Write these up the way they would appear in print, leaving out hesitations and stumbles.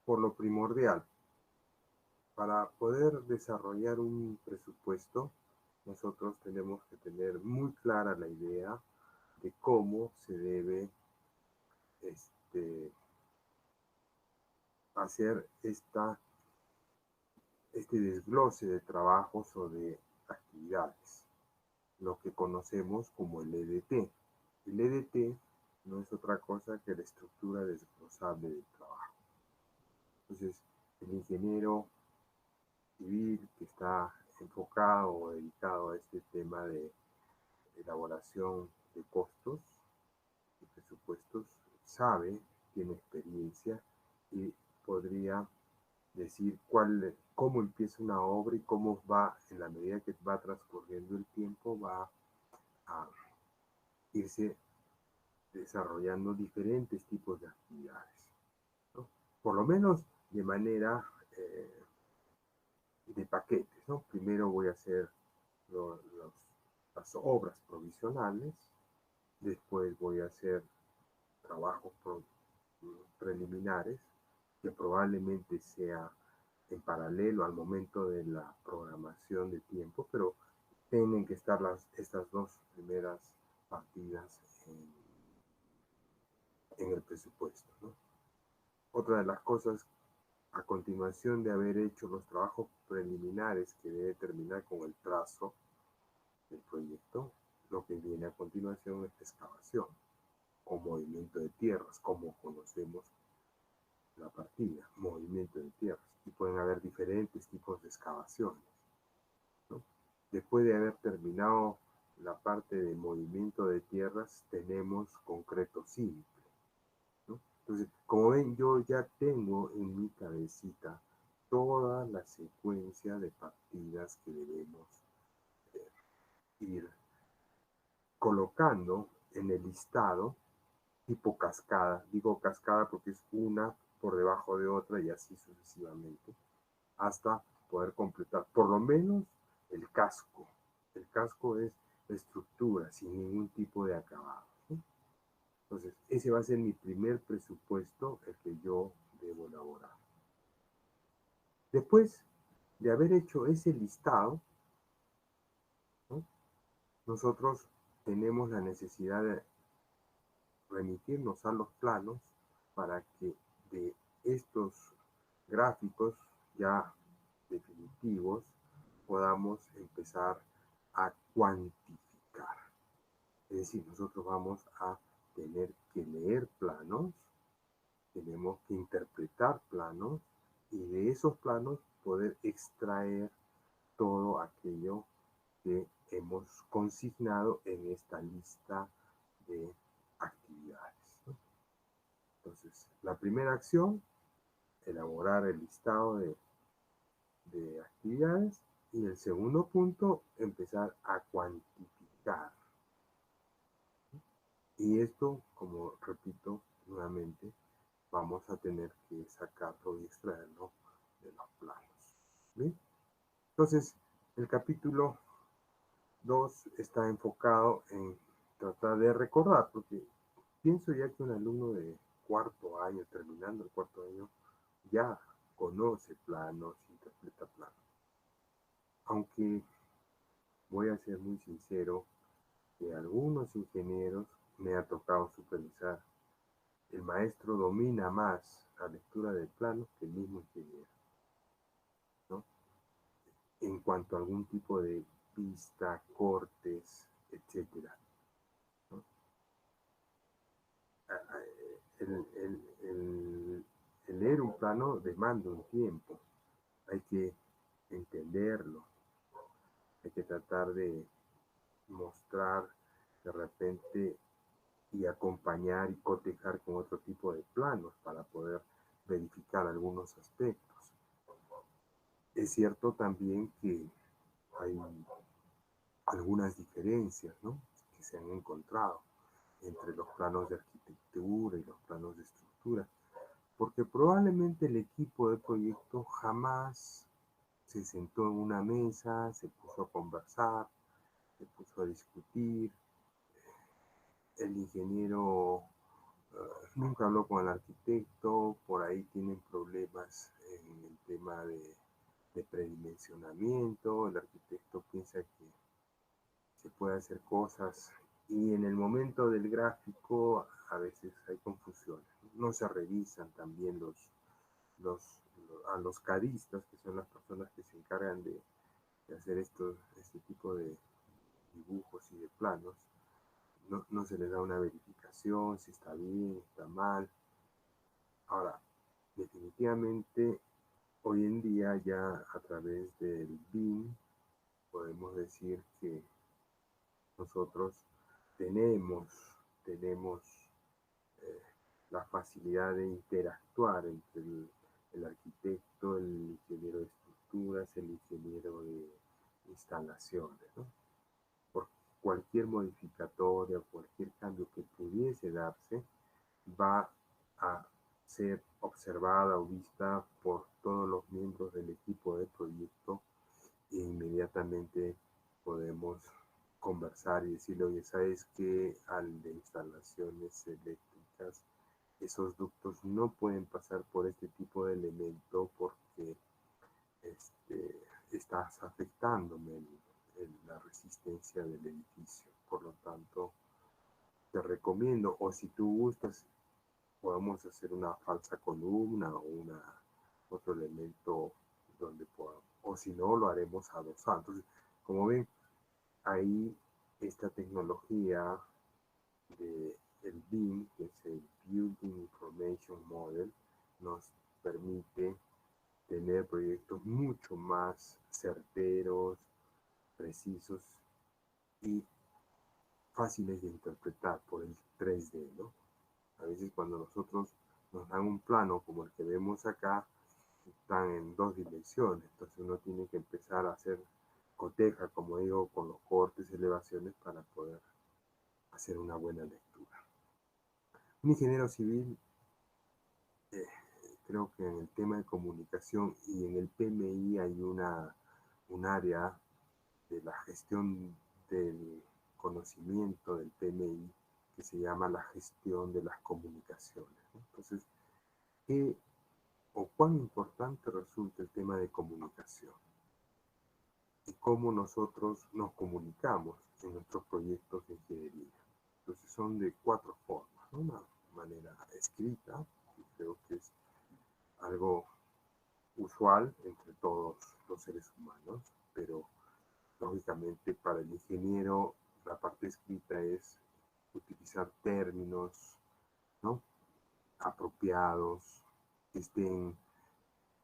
por lo primordial. Para poder desarrollar un presupuesto, nosotros tenemos que tener muy clara la idea de cómo se debe hacer este desglose de trabajos o de actividades, lo que conocemos como el EDT. El EDT no es otra cosa que la estructura desglosable del trabajo. Entonces, el ingeniero civil que está enfocado o dedicado a este tema de elaboración de costos y presupuestos sabe, tiene experiencia y podría decir cómo empieza una obra y cómo va, en la medida que va transcurriendo el tiempo, va a irse desarrollando diferentes tipos de actividades, ¿no? Por lo menos de manera de paquetes, ¿no? Primero voy a hacer las obras provisionales, después voy a hacer trabajos preliminares, que probablemente sea en paralelo al momento de la programación de tiempo, pero tienen que estar estas dos primeras partidas en el presupuesto, ¿no? Otra de las cosas, a continuación de haber hecho los trabajos preliminares que debe terminar con el trazo del proyecto, lo que viene a continuación es excavación o movimiento de tierras, como conocemos la partida, movimiento de tierras, y pueden haber diferentes tipos de excavaciones, ¿no? Después de haber terminado la parte de movimiento de tierras, tenemos concreto simple, ¿no? Entonces, como ven, yo ya tengo en mi cabecita toda la secuencia de partidas que debemos ir colocando en el listado tipo cascada. Digo cascada porque es una por debajo de otra y así sucesivamente, hasta poder completar por lo menos el casco. El casco es la estructura sin ningún tipo de acabado, ¿sí? Entonces, ese va a ser mi primer presupuesto, el que yo debo elaborar. Después de haber hecho ese listado, ¿no?, nosotros tenemos la necesidad de remitirnos a los planos para que de estos gráficos ya definitivos podamos empezar a cuantificar. Es decir, nosotros vamos a tener que leer planos, tenemos que interpretar planos y de esos planos poder extraer todo aquello que hemos consignado en esta lista de actividades, ¿no? Entonces, la primera acción, elaborar el listado de actividades, y el segundo punto, empezar a cuantificar. Y esto, como repito nuevamente, vamos a tener que sacarlo y extraerlo de los planos. ¿Bien? Entonces, el capítulo 2 está enfocado en tratar de recordar, porque pienso ya que un alumno de cuarto año, terminando el cuarto año, ya conoce planos, interpreta planos. Aunque voy a ser muy sincero, que algunos ingenieros me ha tocado supervisar, el maestro domina más la lectura de planos que el mismo ingeniero, ¿no? En cuanto a algún tipo de pista, cortes, etcétera, ¿no? El leer un plano demanda un tiempo, hay que entenderlo, hay que tratar de mostrar de repente y acompañar y cotejar con otro tipo de planos para poder verificar algunos aspectos. Es cierto también que hay algunas diferencias, ¿no?, que se han encontrado entre los planos de arquitectura y los planos de estructura, porque probablemente el equipo de proyecto jamás se sentó en una mesa, se puso a conversar, se puso a discutir. El ingeniero nunca habló con el arquitecto, por ahí tienen problemas más en el tema de predimensionamiento. El arquitecto piensa que se puede hacer cosas y en el momento del gráfico a veces hay confusiones. No se revisan también a los cadistas, que son las personas que se encargan de hacer este tipo de dibujos y de planos. No se les da una verificación, si está bien, está mal. Ahora, definitivamente, hoy en día ya a través del BIM podemos decir que nosotros tenemos eh, la facilidad de interactuar entre el arquitecto, el ingeniero de estructuras, el ingeniero de instalaciones, ¿no? Por cualquier modificatoria, cualquier cambio que pudiese darse, va a ser observada o vista por todos los miembros del equipo de proyecto e inmediatamente podemos conversar y decirle, oye, ¿sabes qué? Al de instalaciones eléctricas, esos ductos no pueden pasar por este tipo de elemento porque estás afectándome la resistencia del edificio. Por lo tanto, te recomiendo, o si tú gustas, podemos hacer una falsa columna o otro elemento donde podamos, o si no, lo haremos adosado. Entonces, como ven, ahí esta tecnología de el BIM, que es el Building Information Model, nos permite tener proyectos mucho más certeros, precisos y fáciles de interpretar por el 3D, ¿no? A veces cuando nosotros nos dan un plano como el que vemos acá, están en dos dimensiones, entonces uno tiene que empezar a hacer coteja, como digo, con los cortes, elevaciones para poder hacer una buena lectura. Un ingeniero civil, eh, creo que en el tema de comunicación y en el PMI hay un área de la gestión del conocimiento del PMI que se llama la gestión de las comunicaciones, ¿no? Entonces, ¿qué o cuán importante resulta el tema de comunicación y cómo nosotros nos comunicamos en nuestros proyectos de ingeniería? Entonces son de cuatro formas, ¿no? Una manera escrita, que creo que es algo usual entre todos los seres humanos, pero lógicamente para el ingeniero la parte escrita es utilizar términos, ¿no?, apropiados, que estén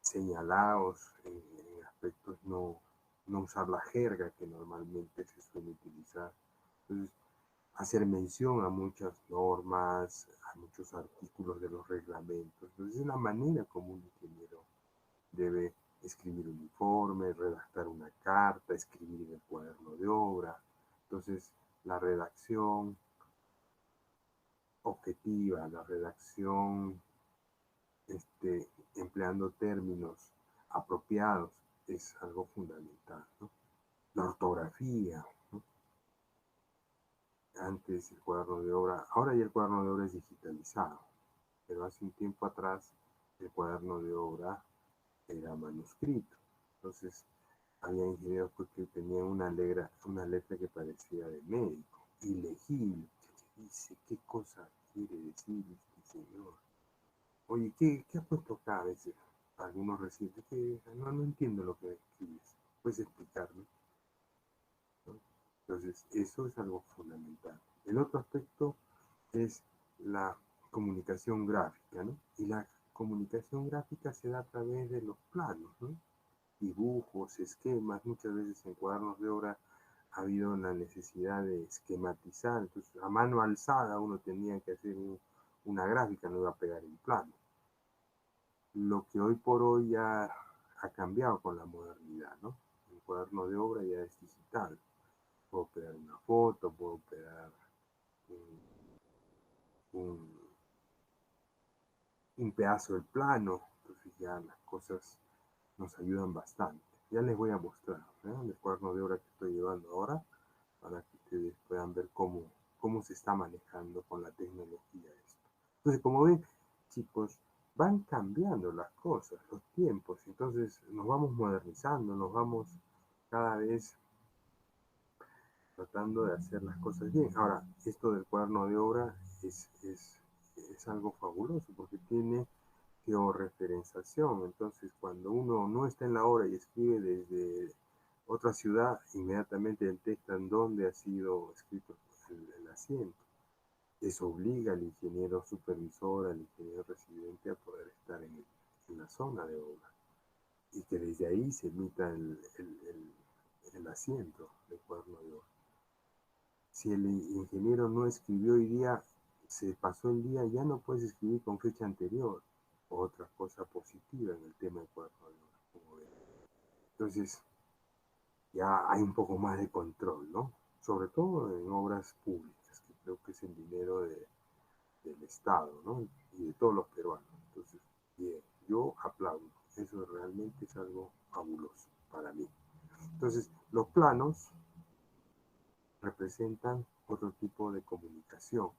señalados en aspectos, no usar la jerga que normalmente se suele utilizar. Entonces, hacer mención a muchas normas, a muchos artículos de los reglamentos. Entonces, es la manera como un ingeniero debe escribir un informe, redactar una carta, escribir en el cuaderno de obra. Entonces, la redacción objetiva, la redacción empleando términos apropiados es algo fundamental, ¿no? La ortografía, ¿no? Antes el cuaderno de obra, ahora ya el cuaderno de obra es digitalizado, pero hace un tiempo atrás el cuaderno de obra era manuscrito. Entonces, había ingenieros que tenían una letra que parecía de médico, ilegible. Dice, ¿qué cosa quiere decir este señor? Oye, ¿qué ha puesto acá a veces? Algunos residentes que no entiendo lo que escribes. ¿Puedes explicarme? ¿No? Entonces, eso es algo fundamental. El otro aspecto es la comunicación gráfica, ¿no? Y la comunicación gráfica se da a través de los planos, ¿no? Dibujos, esquemas, muchas veces en cuadernos de obra ha habido la necesidad de esquematizar, entonces a mano alzada uno tenía que hacer una gráfica, no iba a pegar en plano. Lo que hoy por hoy ya ha cambiado con la modernidad, ¿no? El cuaderno de obra ya es digital. Puedo pegar una foto, puedo pegar un, un pedazo del plano, entonces ya las cosas nos ayudan bastante. Ya les voy a mostrar, ¿no?, el cuaderno de obra que estoy llevando ahora para que ustedes puedan ver cómo se está manejando con la tecnología esto. Entonces, como ven, chicos, van cambiando las cosas, los tiempos, entonces nos vamos modernizando, nos vamos cada vez tratando de hacer las cosas bien. Ahora, esto del cuaderno de obra es algo fabuloso porque tiene georreferenciación. Entonces, cuando uno no está en la obra y escribe desde otra ciudad, inmediatamente detectan dónde ha sido escrito el asiento. Eso obliga al ingeniero supervisor, al ingeniero residente a poder estar en la zona de obra y que desde ahí se emita el asiento del cuaderno de obra. Si el ingeniero no escribió hoy día, se pasó el día, ya no puedes escribir con fecha anterior. Otra cosa positiva en el tema del cuaderno de obra, como ven. Entonces, ya hay un poco más de control, ¿no? Sobre todo en obras públicas, que creo que es el dinero del Estado, ¿no? Y de todos los peruanos. Entonces, bien, yo aplaudo. Eso realmente es algo fabuloso para mí. Entonces, los planos representan otro tipo de comunicación,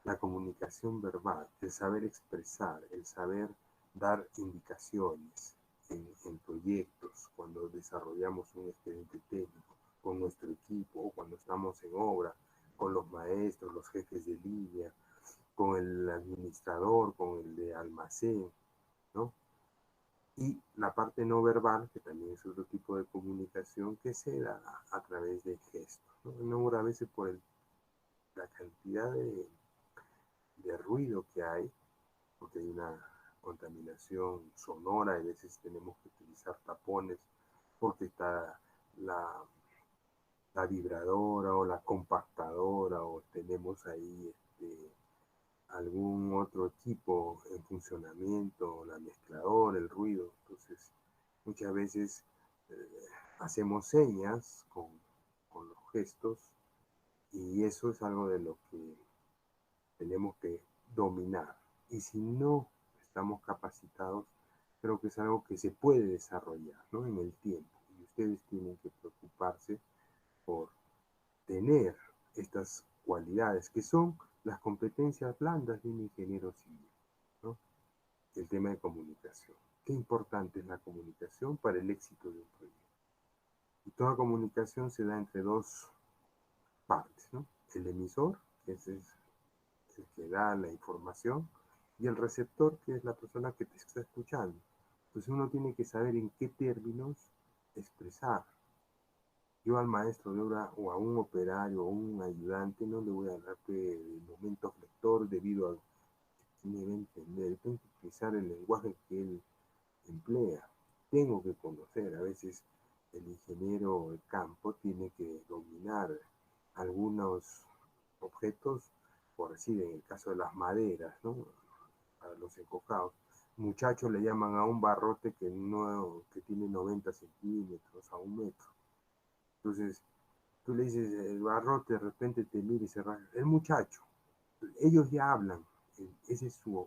la comunicación verbal, el saber expresar, el saber dar indicaciones en proyectos, cuando desarrollamos un expediente técnico con nuestro equipo o cuando estamos en obra, con los maestros, los jefes de línea, con el administrador, con el de almacén, ¿no? Y la parte no verbal, que también es otro tipo de comunicación que se da a través de gestos, ¿no? En obra, a veces por la cantidad de ruido que hay, porque hay una contaminación sonora, a veces tenemos que utilizar tapones porque está la, la vibradora o la compactadora o tenemos ahí algún otro equipo en funcionamiento, la mezcladora, el ruido. Entonces, muchas veces hacemos señas con los gestos y eso es algo de lo que tenemos que dominar. Y si no estamos capacitados, creo que es algo que se puede desarrollar, ¿no? En el tiempo. Y ustedes tienen que preocuparse por tener estas cualidades que son las competencias blandas de un ingeniero civil, ¿no? El tema de comunicación. Qué importante es la comunicación para el éxito de un proyecto. Y toda comunicación se da entre dos partes, ¿no? El emisor, que es el que da la información, y el receptor, que es la persona que te está escuchando. Entonces uno tiene que saber en qué términos expresar. Yo al maestro de obra o a un operario o un ayudante no le voy a hablar del momento flector debido a que me va a entender. Tengo que utilizar el lenguaje que él emplea. Tengo que conocer. A veces el ingeniero de campo tiene que dominar algunos objetos, por decir, en el caso de las maderas, ¿no? Para los encocados. Muchachos le llaman a un barrote que tiene 90 centímetros a un metro. Entonces, tú le dices el barrote, de repente te mira y se rasga. El muchacho, ellos ya hablan, ese es su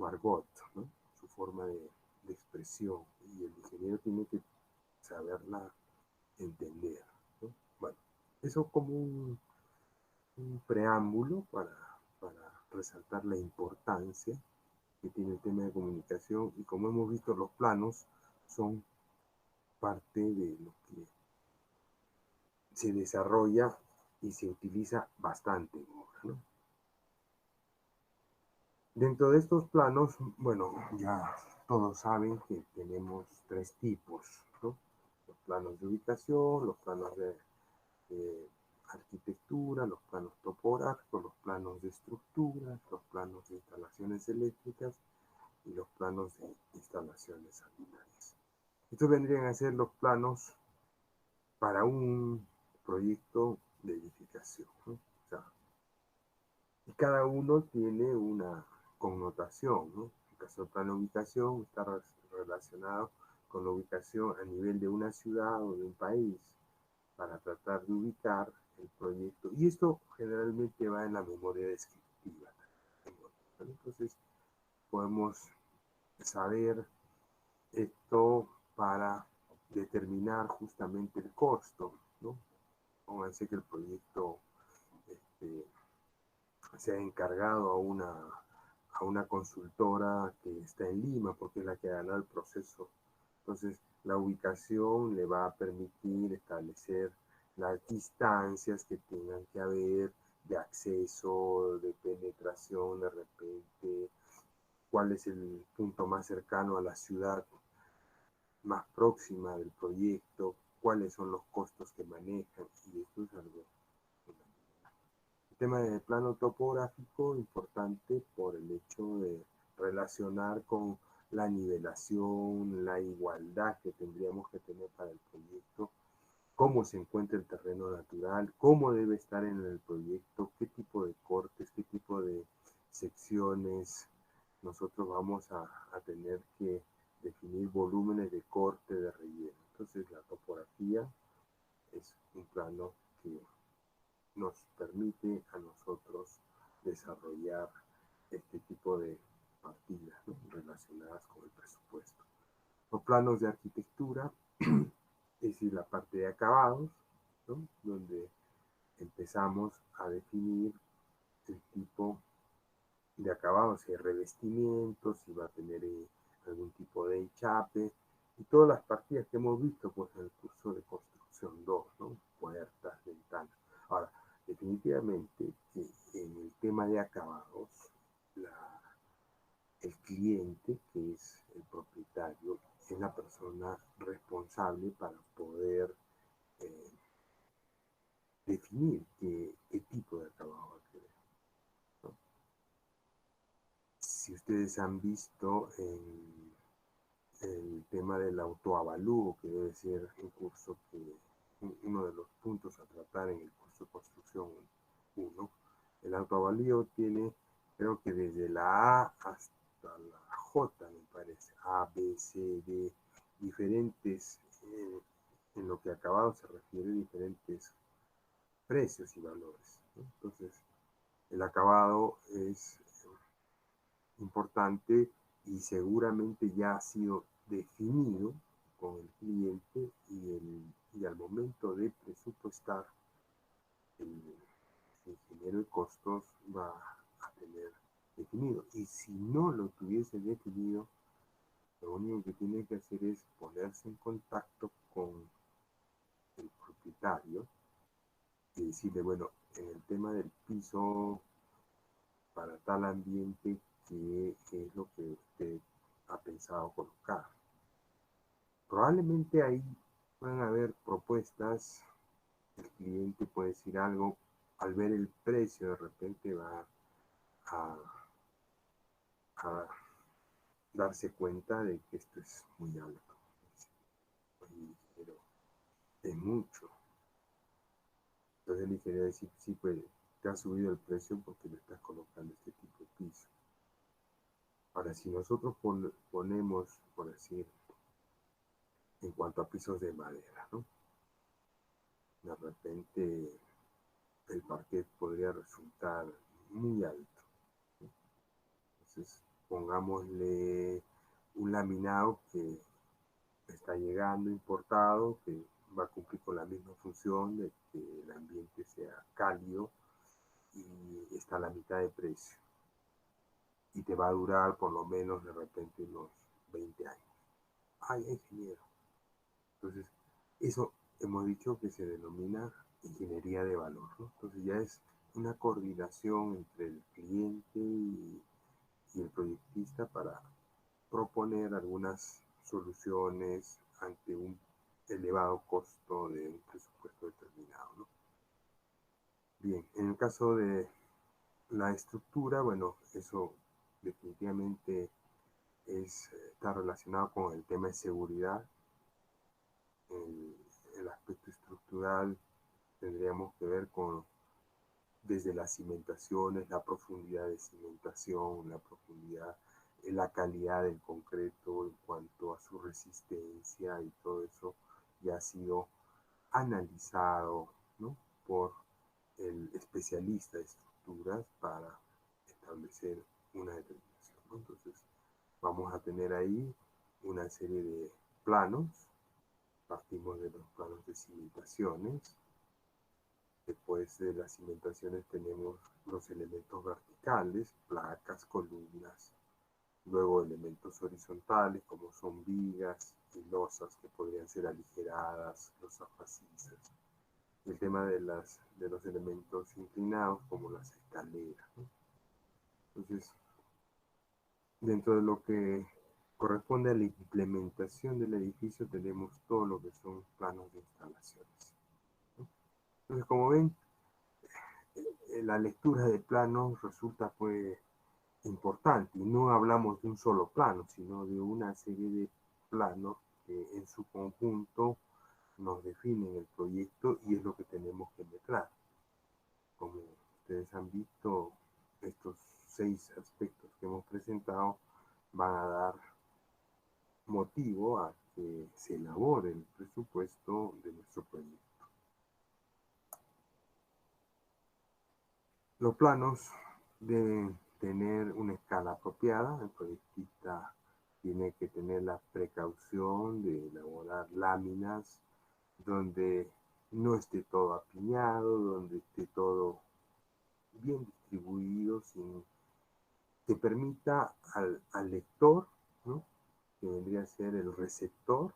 argot, ¿no? Su forma de expresión. Y el ingeniero tiene que saberla entender, ¿no? Bueno, eso como un preámbulo para resaltar la importancia que tiene el tema de comunicación y como hemos visto los planos son parte de lo que se desarrolla y se utiliza bastante en obra, ¿no? Dentro de estos planos, bueno, ya todos saben que tenemos tres tipos, ¿no? Los planos de ubicación, los planos de arquitectura, los planos topográficos, los planos de estructuras, los planos de instalaciones eléctricas y los planos de instalaciones sanitarias. Estos vendrían a ser los planos para un proyecto de edificación, ¿no? O sea, y cada uno tiene una connotación, ¿no? En el caso del plano de ubicación está relacionado con la ubicación a nivel de una ciudad o de un país para tratar de ubicar el proyecto. Y esto generalmente va en la memoria descriptiva, ¿no? Entonces podemos saber esto para determinar justamente el costo, ¿no? Pónganse que el proyecto se ha encargado a una consultora que está en Lima, porque es la que ha ganado el proceso. Entonces, la ubicación le va a permitir establecer las distancias que tengan que haber de acceso, de penetración, de repente, cuál es el punto más cercano a la ciudad más próxima del proyecto, cuáles son los costos que manejan, y esto es algo fundamental. El tema del plano topográfico, importante por el hecho de relacionar con la nivelación, la igualdad que tendríamos que tener para el proyecto, cómo se encuentra el terreno natural, cómo debe estar en el proyecto, qué tipo de cortes, qué tipo de secciones. Nosotros vamos a tener que definir volúmenes de corte, de relleno. Entonces la topografía es un plano que nos permite a nosotros desarrollar este tipo de partidas, ¿no?, relacionadas con el presupuesto. Los planos de arquitectura, es decir, la parte de acabados, ¿no?, donde empezamos a definir el tipo de acabados, si hay revestimientos, si va a tener algún tipo de enchape, y todas las partidas que hemos visto pues, en el curso de construcción 2, ¿no?, puertas, ventanas. Ahora, definitivamente que en el tema de acabados, el cliente, que es el propietario, es la persona responsable para poder eh, definir qué tipo de acabado va a querer, ¿no? Si ustedes han visto en el tema del autoavalúo, que debe ser un curso que, uno de los puntos a tratar en el curso de construcción 1, el autoavalúo tiene, creo que desde la A hasta la J, me parece, A, B, C, D, diferentes, en lo que acabado se refiere, diferentes precios y valores, ¿no? Entonces, el acabado es importante y seguramente ya ha sido definido con el cliente y al momento de presupuestar, el ingeniero de costos va a tener definido. Y si no lo tuviese definido, lo único que tiene que hacer es ponerse en contacto con el propietario y decirle, bueno, en el tema del piso para tal ambiente, ¿qué es lo que usted ha pensado colocar? Probablemente ahí puedan haber propuestas, el cliente puede decir algo, al ver el precio de repente va a, a darse cuenta de que esto es muy alto. Pero es mucho. Entonces el ingeniero dice, sí, pues te ha subido el precio porque le estás colocando este tipo de piso. Ahora, si nosotros ponemos, por decir, en cuanto a pisos de madera, ¿no?, de repente el parquet podría resultar muy alto. Entonces, pongámosle un laminado que está llegando importado, que va a cumplir con la misma función de que el ambiente sea cálido y está a la mitad de precio. Y te va a durar por lo menos de repente unos 20 años. Ay, ingeniero. Entonces, eso hemos dicho que se denomina ingeniería de valor, ¿no? Entonces ya es una coordinación entre el cliente y el proyectista para proponer algunas soluciones ante un elevado costo de un presupuesto determinado, ¿no? Bien, en el caso de la estructura, bueno, eso definitivamente está relacionado con el tema de seguridad. El aspecto estructural tendríamos que ver con desde las cimentaciones, la profundidad de cimentación, la profundidad, la calidad del concreto en cuanto a su resistencia, y todo eso ya ha sido analizado, ¿no?, por el especialista de estructuras para establecer una determinación, ¿no? Entonces vamos a tener ahí una serie de planos. Partimos de los planos de cimentaciones, Después de las cimentaciones tenemos los elementos verticales, placas, columnas, luego elementos horizontales como son vigas y losas que podrían ser aligeradas, losas macizas. El tema de los elementos inclinados como las escaleras, ¿no? Entonces, dentro de lo que corresponde a la implementación del edificio tenemos todo lo que son planos de instalaciones, ¿no? Entonces, como ven, la lectura de planos resulta pues importante y no hablamos de un solo plano, sino de una serie de planos que en su conjunto nos definen el proyecto y es lo que tenemos que letrar. Como ustedes han visto, estos 6 aspectos que hemos presentado van a dar motivo a que se elabore el presupuesto de nuestro proyecto. Los planos deben tener una escala apropiada. El proyectista tiene que tener la precaución de elaborar láminas donde no esté todo apiñado, donde esté todo bien distribuido, sin que permita al lector, ¿no?, que vendría a ser el receptor,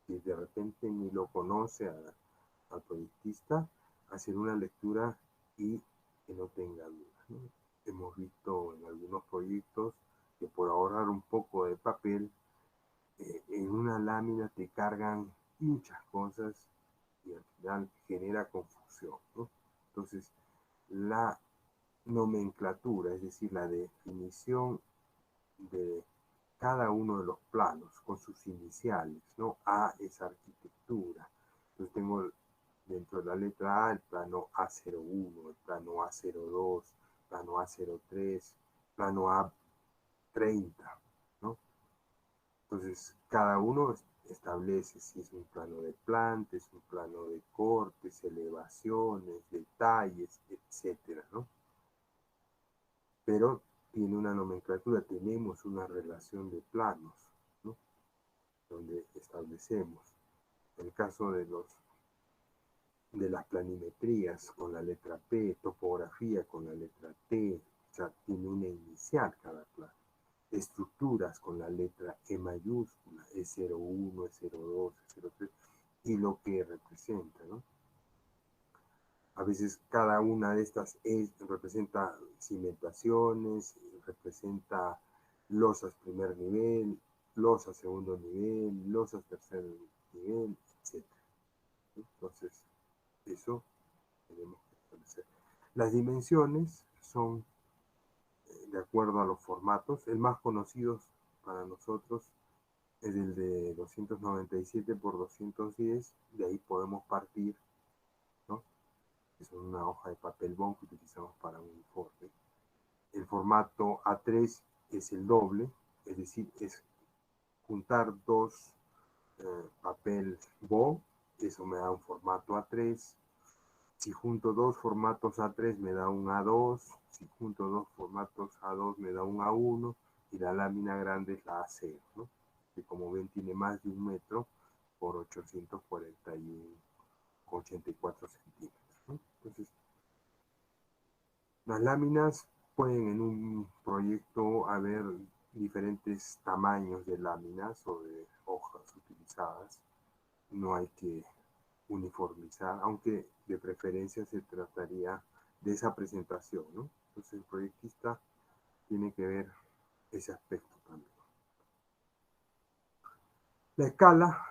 que de repente ni lo conoce al proyectista, hacer una lectura y que no tenga dudas, ¿no? Hemos visto en algunos proyectos que por ahorrar un poco de papel, en una lámina te cargan muchas cosas y al final genera confusión, ¿no? Entonces, la nomenclatura, es decir, la definición de cada uno de los planos con sus iniciales, ¿no? A es arquitectura. Entonces tengo dentro de la letra A el plano A01, el plano A02, plano A03, plano A30, ¿no? Entonces cada uno establece si es un plano de planta, es un plano de cortes, elevaciones, detalles, etcétera, ¿no? Pero tiene una nomenclatura, tenemos una relación de planos, ¿no?, donde establecemos. En el caso de las planimetrías con la letra P, topografía con la letra T, o sea, tiene una inicial cada plano. Estructuras con la letra E mayúscula, E01, E02, E03, y lo que representa, ¿no? A veces cada una de estas representa cimentaciones, representa losas primer nivel, losas segundo nivel, losas tercer nivel, etc. Entonces, eso tenemos que establecer. Las dimensiones son de acuerdo a los formatos. El más conocido para nosotros es el de 297 por 210. De ahí podemos partir, ¿no?, es una hoja de papel bond que utilizamos para un informe. El formato A3 es el doble, es decir, es juntar dos papel bond, eso me da un formato A3. Si junto dos formatos A3 me da un A2, si junto dos formatos A2 me da un A1, y la lámina grande es la A0, ¿no?, que como ven tiene más de 1 metro por 841,84 centímetros, ¿no? Entonces, las láminas pueden en un proyecto haber diferentes tamaños de láminas o de hojas utilizadas. No hay que uniformizar, aunque de preferencia se trataría de esa presentación, ¿no? Entonces el proyectista tiene que ver ese aspecto también. La escala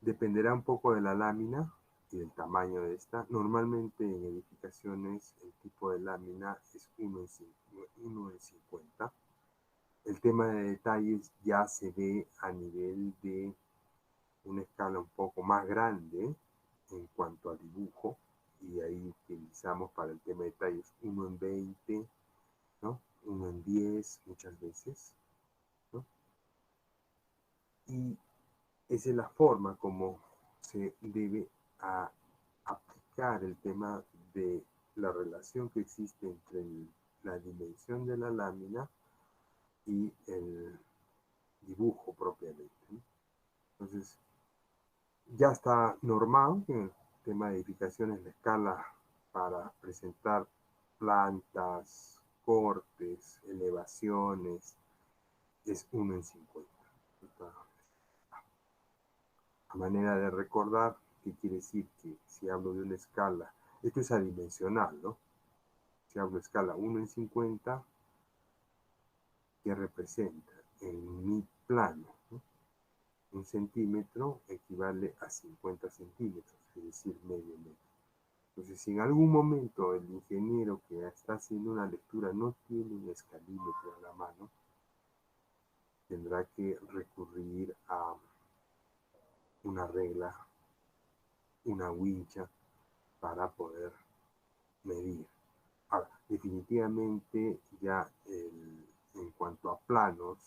dependerá un poco de la lámina y del tamaño de esta. Normalmente en edificaciones el tipo de lámina es 1 en 50. El tema de detalles ya se ve a nivel de una escala un poco más grande en cuanto a dibujo, y ahí utilizamos para el tema de detalles 1 en 20, ¿no?, 1 en 10 muchas veces, ¿no? Y esa es la forma como se debe aplicar el tema de la relación que existe entre la dimensión de la lámina y el dibujo propiamente, ¿no? Entonces, ya está normado que en el tema de edificaciones la escala para presentar plantas, cortes, elevaciones, es 1 en 50. A manera de recordar, ¿qué quiere decir? Que si hablo de una escala, esto es adimensional, ¿no? Si hablo de escala 1 en 50, ¿qué representa? En mi plano, ¿no? 1 centímetro equivale a 50 centímetros, es decir, medio metro. Entonces, si en algún momento el ingeniero que está haciendo una lectura no tiene un escalímetro a la mano, tendrá que recurrir a una regla, una wincha, para poder medir. Ahora, definitivamente ya en cuanto a planos,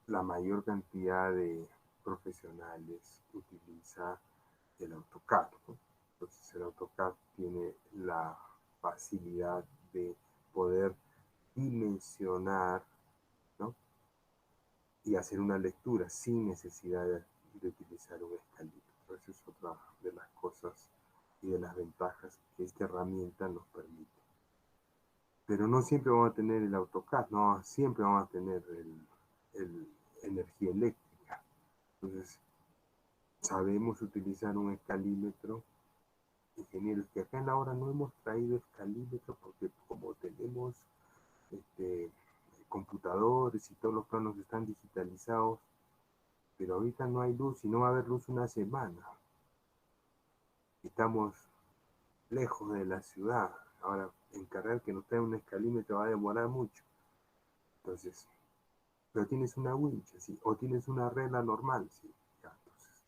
la mayor cantidad de profesionales utiliza el AutoCAD, ¿no? Entonces el AutoCAD tiene la facilidad de poder dimensionar, ¿no? Y hacer una lectura sin necesidad de utilizar un escalito. Esa es otra de las cosas y de las ventajas que esta herramienta nos permite. Pero no siempre vamos a tener el AutoCAD, no siempre vamos a tener el energía eléctrica. Entonces, sabemos utilizar un escalímetro. Ingenieros, que acá en la hora no hemos traído escalímetro porque como tenemos computadores y todos los planos están digitalizados, pero ahorita no hay luz y no va a haber luz una semana. Estamos lejos de la ciudad. Ahora, encargar que nos traiga un escalímetro va a demorar mucho. Entonces, pero tienes una wincha, ¿sí? O tienes una regla normal, ¿sí? Ya, entonces,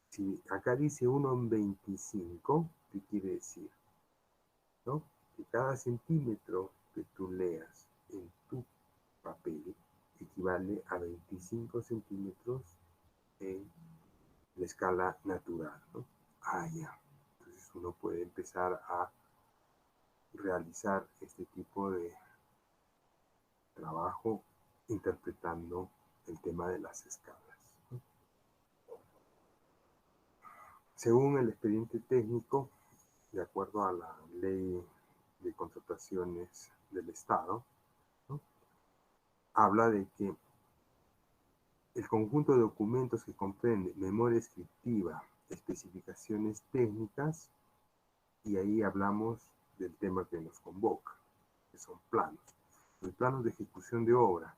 si acá dice 1 en 25, ¿qué quiere decir? ¿No? Que cada centímetro que tú leas en tu papel equivale a 25 centímetros en la escala natural, ¿no? Ah, ya. Entonces uno puede empezar a realizar este tipo de trabajo interpretando el tema de las escalas, ¿no? Según el expediente técnico, de acuerdo a la ley de contrataciones del Estado, ¿no? Habla de que el conjunto de documentos que comprende memoria descriptiva, especificaciones técnicas, y ahí hablamos del tema que nos convoca, que son planos. Los planos de ejecución de obra,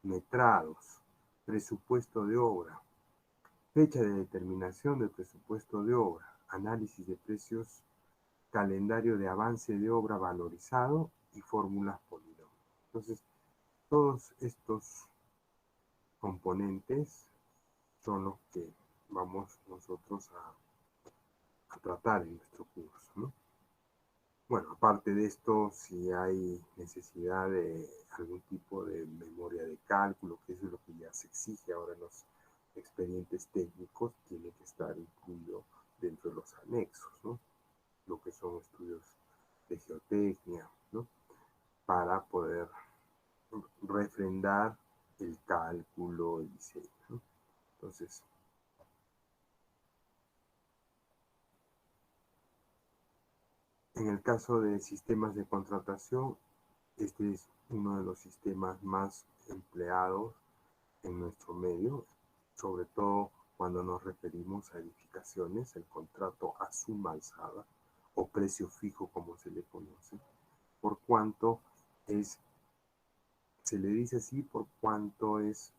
metrados, presupuesto de obra, fecha de determinación del presupuesto de obra, análisis de precios, calendario de avance de obra valorizado y fórmulas polinomios. Entonces, todos estos componentes son los que vamos nosotros a tratar en nuestro curso, ¿no? Bueno, aparte de esto, si hay necesidad de algún tipo de memoria de cálculo, que eso es lo que ya se exige ahora en los expedientes técnicos, tiene que estar incluido dentro de los anexos, ¿no? Lo que son estudios de geotecnia, ¿no? Para poder refrendar el cálculo, el diseño, ¿no? Entonces, en el caso de sistemas de contratación, este es uno de los sistemas más empleados en nuestro medio, sobre todo cuando nos referimos a edificaciones, el contrato a suma alzada o precio fijo como se le conoce, por cuanto se le dice así por cuanto es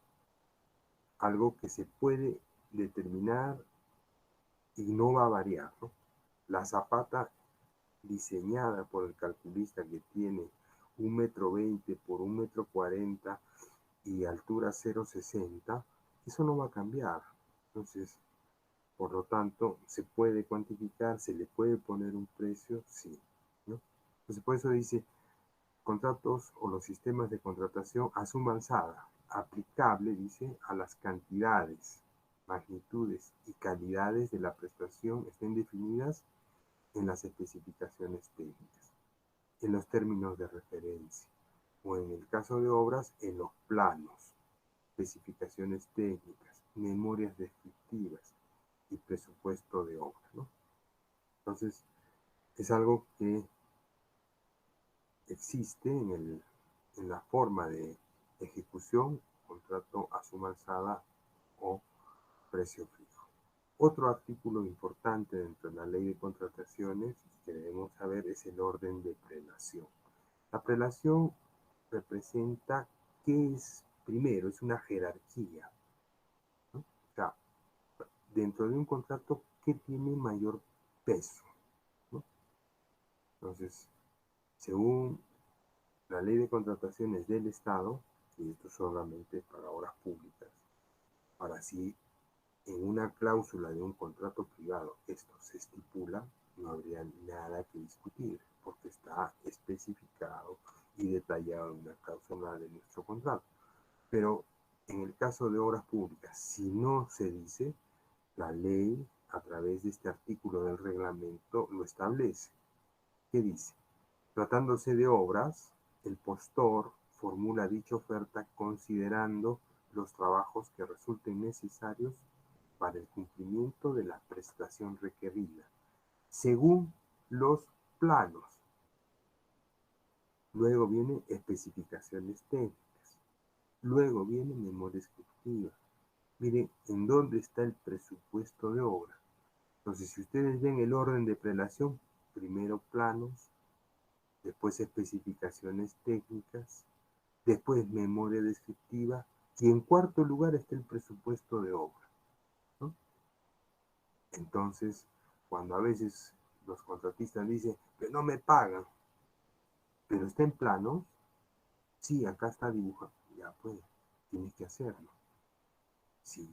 algo que se puede determinar y no va a variar, ¿no? La zapata diseñada por el calculista que tiene 1,20 m por 1,40 m y altura 0,60, eso no va a cambiar. Entonces, por lo tanto, se puede cuantificar, se le puede poner un precio, sí, ¿no? Entonces, por eso dice, contratos o los sistemas de contratación a suma alzada, aplicable, dice, a las cantidades, magnitudes y calidades de la prestación estén definidas en las especificaciones técnicas, en los términos de referencia, o en el caso de obras, en los planos, especificaciones técnicas, memorias descriptivas y presupuesto de obra, ¿no? Entonces, es algo que existe en la forma de ejecución, contrato a suma alzada o precio fijo. Otro artículo importante dentro de la ley de contrataciones que debemos saber es el orden de prelación. La prelación representa qué es primero, es una jerarquía, ¿no? O sea, dentro de un contrato, ¿qué tiene mayor peso, ¿no? Entonces, según la ley de contrataciones del Estado, y esto solamente para obras públicas, para si en una cláusula de un contrato privado esto se estipula, no habría nada que discutir, porque está especificado y detallado en una cláusula de nuestro contrato. Pero en el caso de obras públicas, si no se dice, la ley, a través de este artículo del reglamento, lo establece. ¿Qué dice? Tratándose de obras, el postor formula dicha oferta considerando los trabajos que resulten necesarios para el cumplimiento de la prestación requerida, según los planos. Luego vienen especificaciones técnicas. Luego viene memoria descriptiva. Miren en dónde está el presupuesto de obra. Entonces, si ustedes ven el orden de prelación, primero planos, después especificaciones técnicas, después memoria descriptiva, y en cuarto lugar está el presupuesto de obra, ¿no? Entonces, cuando a veces los contratistas dicen, pero no me pagan, pero está en planos, sí, acá está dibujado, ya pues, tienes que hacerlo. Si,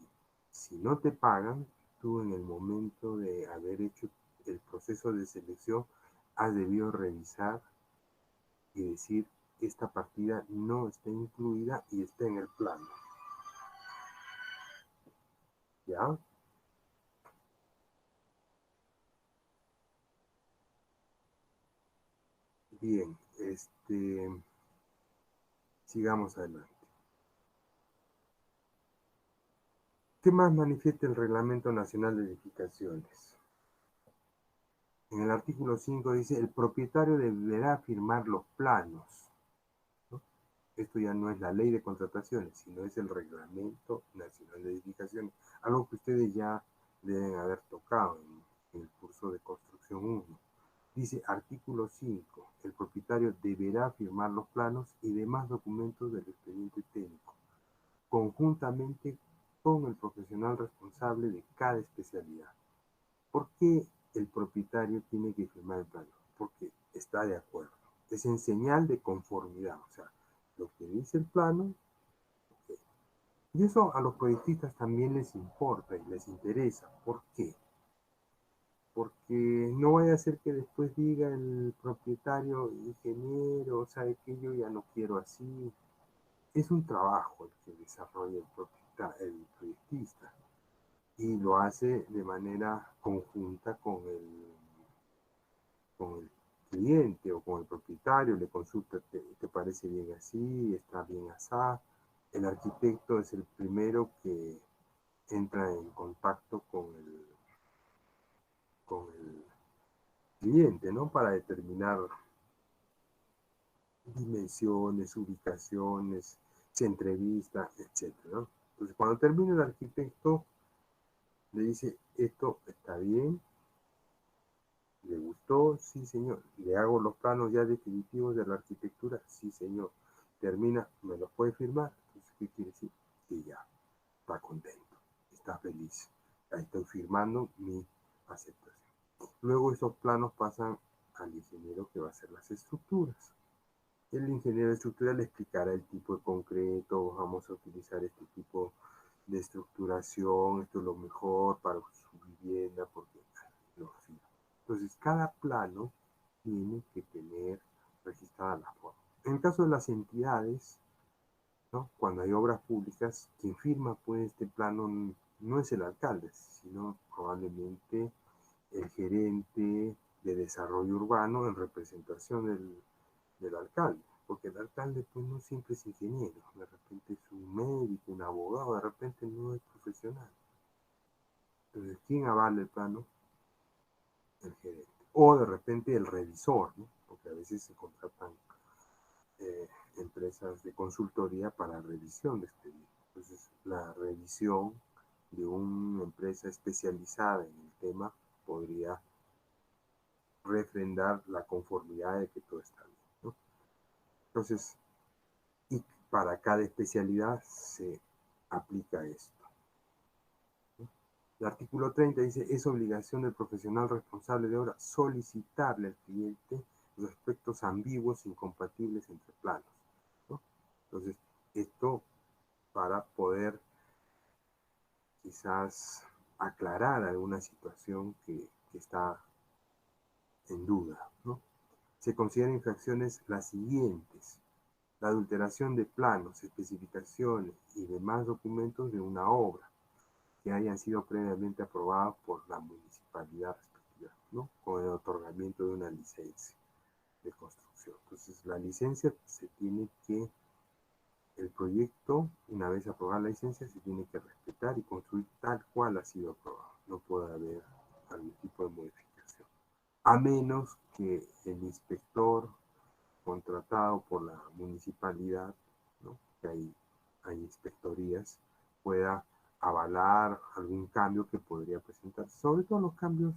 si no te pagan, tú en el momento de haber hecho el proceso de selección, has debido revisar y decir, esta partida no está incluida y está en el plano. ¿Ya? Bien, sigamos adelante. ¿Qué más manifiesta el Reglamento Nacional de Edificaciones? En el artículo 5 dice, el propietario deberá firmar los planos, ¿no? Esto ya no es la ley de contrataciones, sino es el Reglamento Nacional de Edificaciones, algo que ustedes ya deben haber tocado en el curso de construcción 1. Dice, artículo 5, el propietario deberá firmar los planos y demás documentos del expediente técnico, conjuntamente con el profesional responsable de cada especialidad. ¿Por qué el propietario tiene que firmar el plano? Porque está de acuerdo. Es en señal de conformidad. O sea, lo que dice el plano, okay. Y eso a los proyectistas también les importa y les interesa. ¿Por qué? Porque no vaya a ser que después diga el propietario, ingeniero, sabe que yo ya no quiero así. Es un trabajo el que desarrolla el proyectista y lo hace de manera conjunta con el cliente o con el propietario, le consulta, ¿te parece bien así? ¿Está bien así? El arquitecto es el primero que entra en contacto con el cliente, ¿no? Para determinar dimensiones, ubicaciones, se entrevista, etcétera, ¿no? Entonces, cuando termina el arquitecto, le dice, esto está bien, ¿le gustó? Sí, señor. ¿Le hago los planos ya definitivos de la arquitectura? Sí, señor. Termina, ¿me los puede firmar? Entonces, ¿qué quiere decir? Que ya está contento, está feliz. Ahí estoy firmando mi aceptación. Luego esos planos pasan al ingeniero que va a hacer las estructuras. El ingeniero estructural le explicará el tipo de concreto, vamos a utilizar este tipo de estructuración, esto es lo mejor para su vivienda, porque lo firma. Entonces, cada plano tiene que tener registrada la forma. En el caso de las entidades, ¿no? Cuando hay obras públicas, quien firma pues este plano no es el alcalde, sino probablemente el gerente de desarrollo urbano en representación del alcalde, porque el alcalde pues no siempre es ingeniero, de repente es un médico, un abogado, de repente no es profesional. Entonces, ¿quién avala el plano? El gerente. o de repente el revisor, ¿no? Porque a veces se contratan empresas de consultoría para revisión de expedientes. Entonces, la revisión de una empresa especializada en el tema podría refrendar la conformidad de que todo está bien, ¿no? Entonces, y para cada especialidad se aplica esto. El artículo 30 dice, es obligación del profesional responsable de obra solicitarle al cliente los aspectos ambiguos e incompatibles entre planos, ¿no? Entonces, esto para poder quizás aclarar alguna situación que está en duda, ¿no? Se consideran infracciones las siguientes: la adulteración de planos, especificaciones y demás documentos de una obra que hayan sido previamente aprobados por la municipalidad respectiva, ¿no? Con el otorgamiento de una licencia de construcción. Entonces, la licencia se tiene que, el proyecto, una vez aprobada la licencia, se tiene que respetar y construir tal cual ha sido aprobado. No puede haber algún tipo de modificación, a menos que el inspector contratado por la municipalidad, ¿no? Que hay inspectorías, pueda avalar algún cambio que podría presentar, sobre todo los cambios,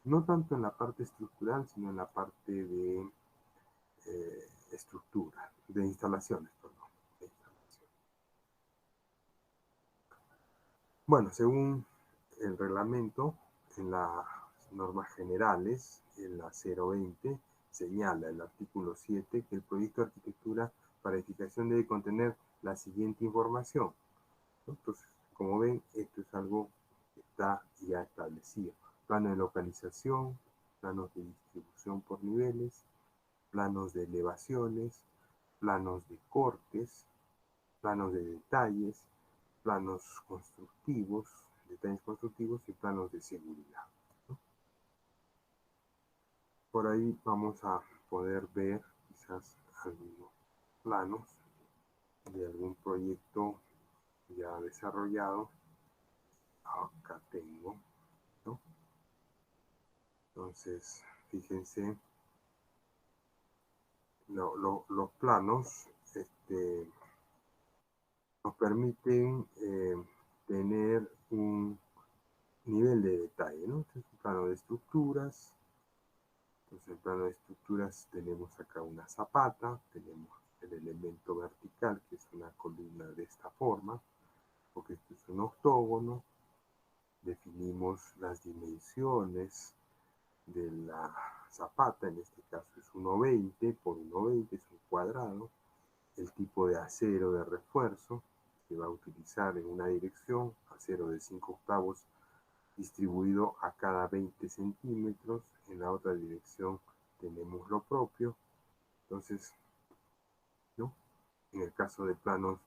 no tanto en la parte estructural, sino en la parte de estructura, de instalaciones, perdón. De instalaciones. Bueno, según el reglamento, en las normas generales, en la 020, señala el artículo 7 que el proyecto de arquitectura para edificación debe contener la siguiente información, ¿no? Entonces, como ven, esto es algo que está ya establecido. Plano de localización, planos de distribución por niveles, planos de elevaciones, planos de cortes, planos de detalles, planos constructivos, detalles constructivos y planos de seguridad, ¿no? Por ahí vamos a poder ver quizás algunos planos de algún proyecto ya desarrollado. Acá tengo, ¿no? Entonces, fíjense, los planos nos permiten tener un nivel de detalle, ¿no? Este es un plano de estructuras. Entonces, en el plano de estructuras tenemos acá una zapata, tenemos el elemento vertical, que es una columna de esta forma, porque esto es un octógono. Definimos las dimensiones de la zapata, en este caso es 1,20 por 1,20, es un cuadrado. El tipo de acero de refuerzo que va a utilizar en una dirección, acero de 5/8 distribuido a cada 20 centímetros. En la otra dirección tenemos lo propio. Entonces, ¿no? En el caso de planos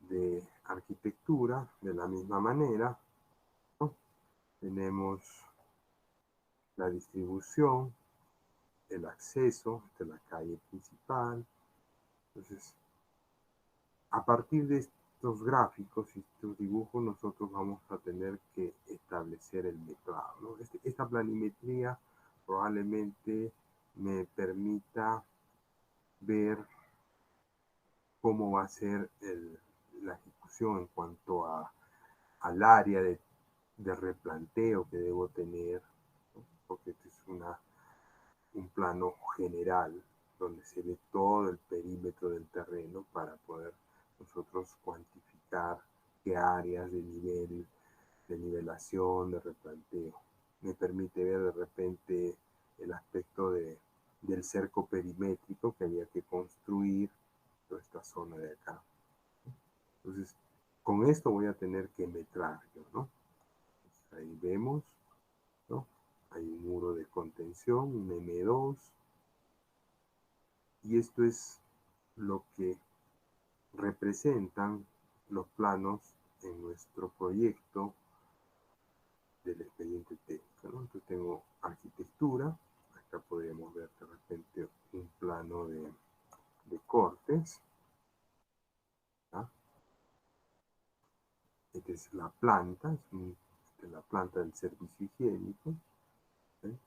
de arquitectura, de la misma manera, ¿no? Tenemos la distribución, el acceso, esta es la calle principal. Entonces, a partir de estos gráficos y estos dibujos, nosotros vamos a tener que establecer el metrado, ¿no? Esta planimetría probablemente me permita ver cómo va a ser la ejecución en cuanto al área de replanteo que debo tener, ¿no? Porque este es un plano general donde se ve todo el perímetro del terreno para poder nosotros cuantificar qué áreas de nivel, de nivelación, de replanteo. Me permite ver de repente el aspecto del cerco perimétrico que había que construir toda esta zona de acá. Entonces, con esto voy a tener que metrar yo, ¿no? Entonces, ahí vemos, ¿no? Hay un muro de contención, un M2, y esto es lo que representan los planos en nuestro proyecto del expediente técnico, ¿no? Entonces tengo arquitectura, acá podríamos ver de repente un plano de cortes, ¿ah? Esta es la planta, esta es la planta del servicio higiénico, ¿sí?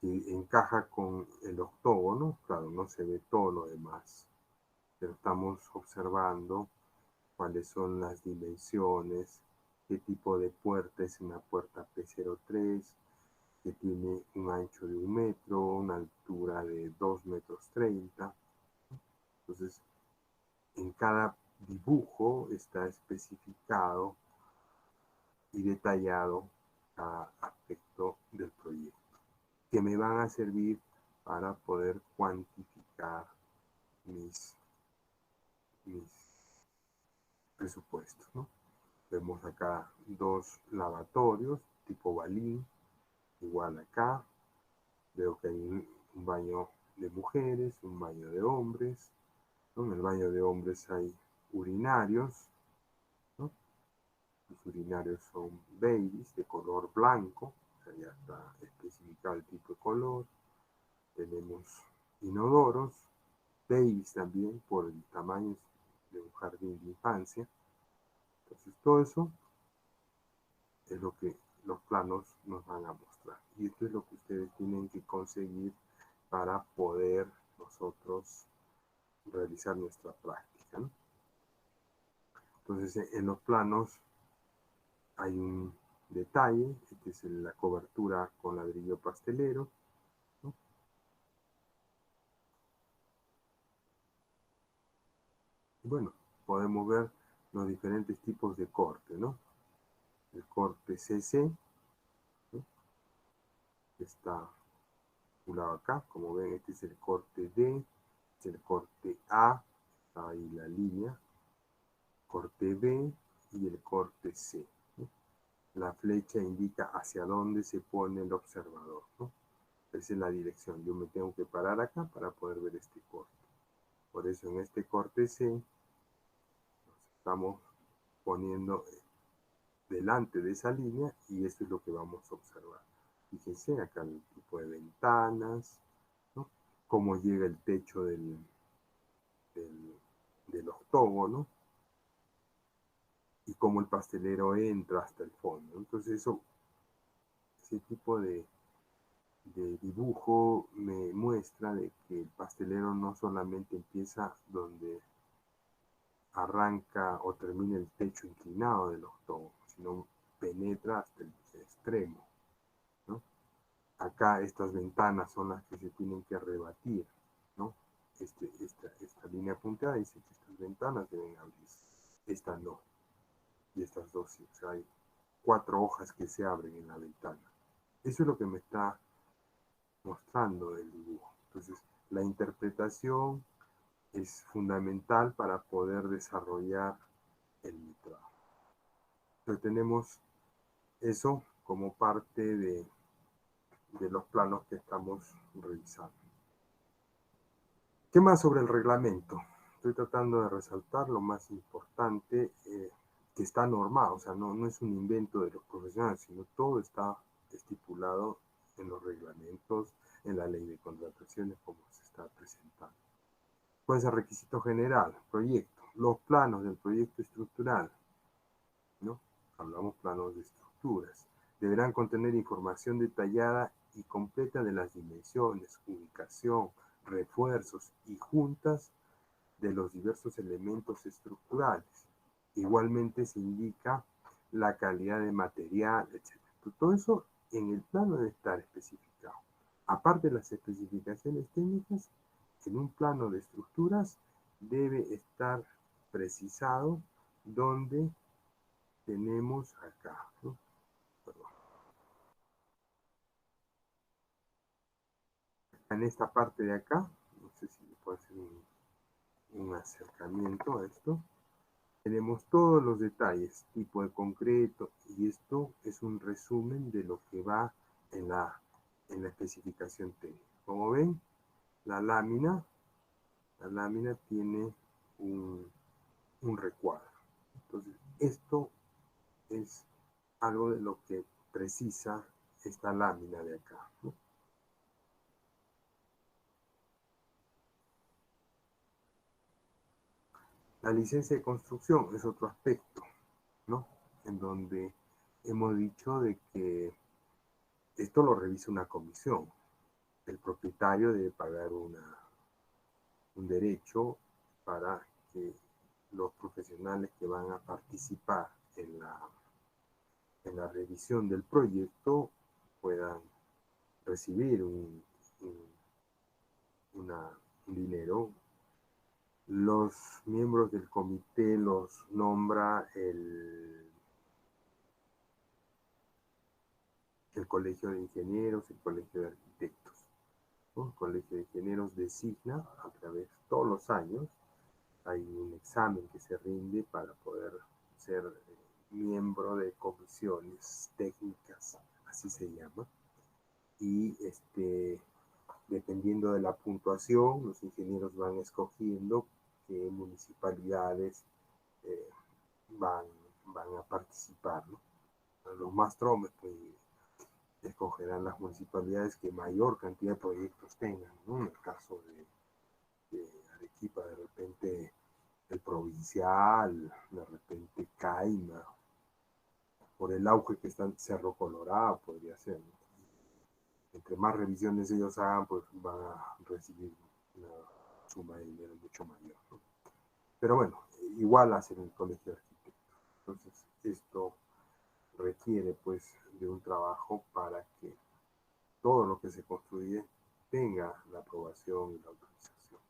que encaja con el octógono. Claro, no se ve todo lo demás, pero estamos observando cuáles son las dimensiones, qué tipo de puerta es una puerta P03, que tiene un ancho de 1 metro, una altura de 2,30 metros. Entonces, en cada dibujo está especificado y detallado cada aspecto del proyecto, que me van a servir para poder cuantificar mis presupuestos, ¿no? Vemos acá 2 lavatorios tipo balín, igual acá. Veo que hay un baño de mujeres, un baño de hombres, ¿no? En el baño de hombres hay urinarios, ¿no? Los urinarios son babies de color blanco, o sea, ya está especificado el tipo de color. Tenemos inodoros, babies también, por el tamaño de un jardín de infancia. Entonces todo eso es lo que los planos nos van a mostrar. Y esto es lo que ustedes tienen que conseguir para poder nosotros realizar nuestra práctica, ¿no? Entonces, en los planos hay un detalle, que es la cobertura con ladrillo pastelero, ¿no? Y bueno, podemos ver los diferentes tipos de corte, ¿no? El corte CC, ¿no? Que está lado acá, como ven, este es el corte D, es el corte A, está ahí la línea, corte B y el corte C, ¿no? La flecha indica hacia dónde se pone el observador, ¿no? Esa es la dirección. Yo me tengo que parar acá para poder ver este corte. Por eso en este corte C nos estamos poniendo delante de esa línea y esto es lo que vamos a observar. Fíjense acá el tipo de ventanas, ¿no? Cómo llega el techo del octógono y cómo el pastelero entra hasta el fondo. Entonces ese tipo de dibujo me muestra de que el pastelero no solamente empieza donde arranca o termina el techo inclinado del octógono, sino penetra hasta el extremo, ¿no? Acá estas ventanas son las que se tienen que rebatir, ¿no? Esta línea punteada dice que estas ventanas deben abrirse, esta no, y estas dos sí, o sea, hay 4 hojas que se abren en la ventana. Eso es lo que me está mostrando el dibujo. Entonces, la interpretación es fundamental para poder desarrollar el trabajo. Entonces, tenemos eso como parte de los planos que estamos revisando. ¿Qué más sobre el reglamento? Estoy tratando de resaltar lo más importante que está normado, o sea, no es un invento de los profesionales, sino todo está estipulado en los reglamentos, en la ley de contrataciones, como se está presentando. ¿Cuál es el requisito general? Proyecto. Los planos del proyecto estructural, ¿no? Hablamos planos de estructuras. Deberán contener información detallada y completa de las dimensiones, ubicación, refuerzos y juntas de los diversos elementos estructurales. Igualmente se indica la calidad de material, etc. Todo eso en el plano debe estar especificado. Aparte de las especificaciones técnicas, en un plano de estructuras debe estar precisado donde tenemos acá, ¿no? En esta parte de acá, no sé si puedo hacer un acercamiento a esto, tenemos todos los detalles, tipo de concreto, y esto es un resumen de lo que va en la especificación técnica. Como ven, la lámina, tiene un recuadro. Entonces, esto es algo de lo que precisa esta lámina de acá, ¿no? La licencia de construcción es otro aspecto, ¿no? En donde hemos dicho de que esto lo revisa una comisión. el propietario debe pagar un derecho para que los profesionales que van a participar en la revisión del proyecto puedan recibir un dinero. Los miembros del comité los nombra el Colegio de Ingenieros, el Colegio de Arquitectos, ¿no? El Colegio de Ingenieros designa a través de todos los años, hay un examen que se rinde para poder ser miembro de comisiones técnicas, así se llama, y dependiendo de la puntuación, los ingenieros van escogiendo qué municipalidades eh, van, van a participar, ¿no? Los más tromes, pues, escogerán las municipalidades que mayor cantidad de proyectos tengan, ¿no? En el caso de Arequipa, de repente el Provincial, de repente Caima, por el auge que está en Cerro Colorado, podría ser, ¿no? Entre más revisiones ellos hagan, pues van a recibir una suma de dinero mucho mayor, ¿no? Pero bueno, igual hacen el colegio de arquitectos. Entonces, esto requiere pues de un trabajo para que todo lo que se construye tenga la aprobación y la autorización.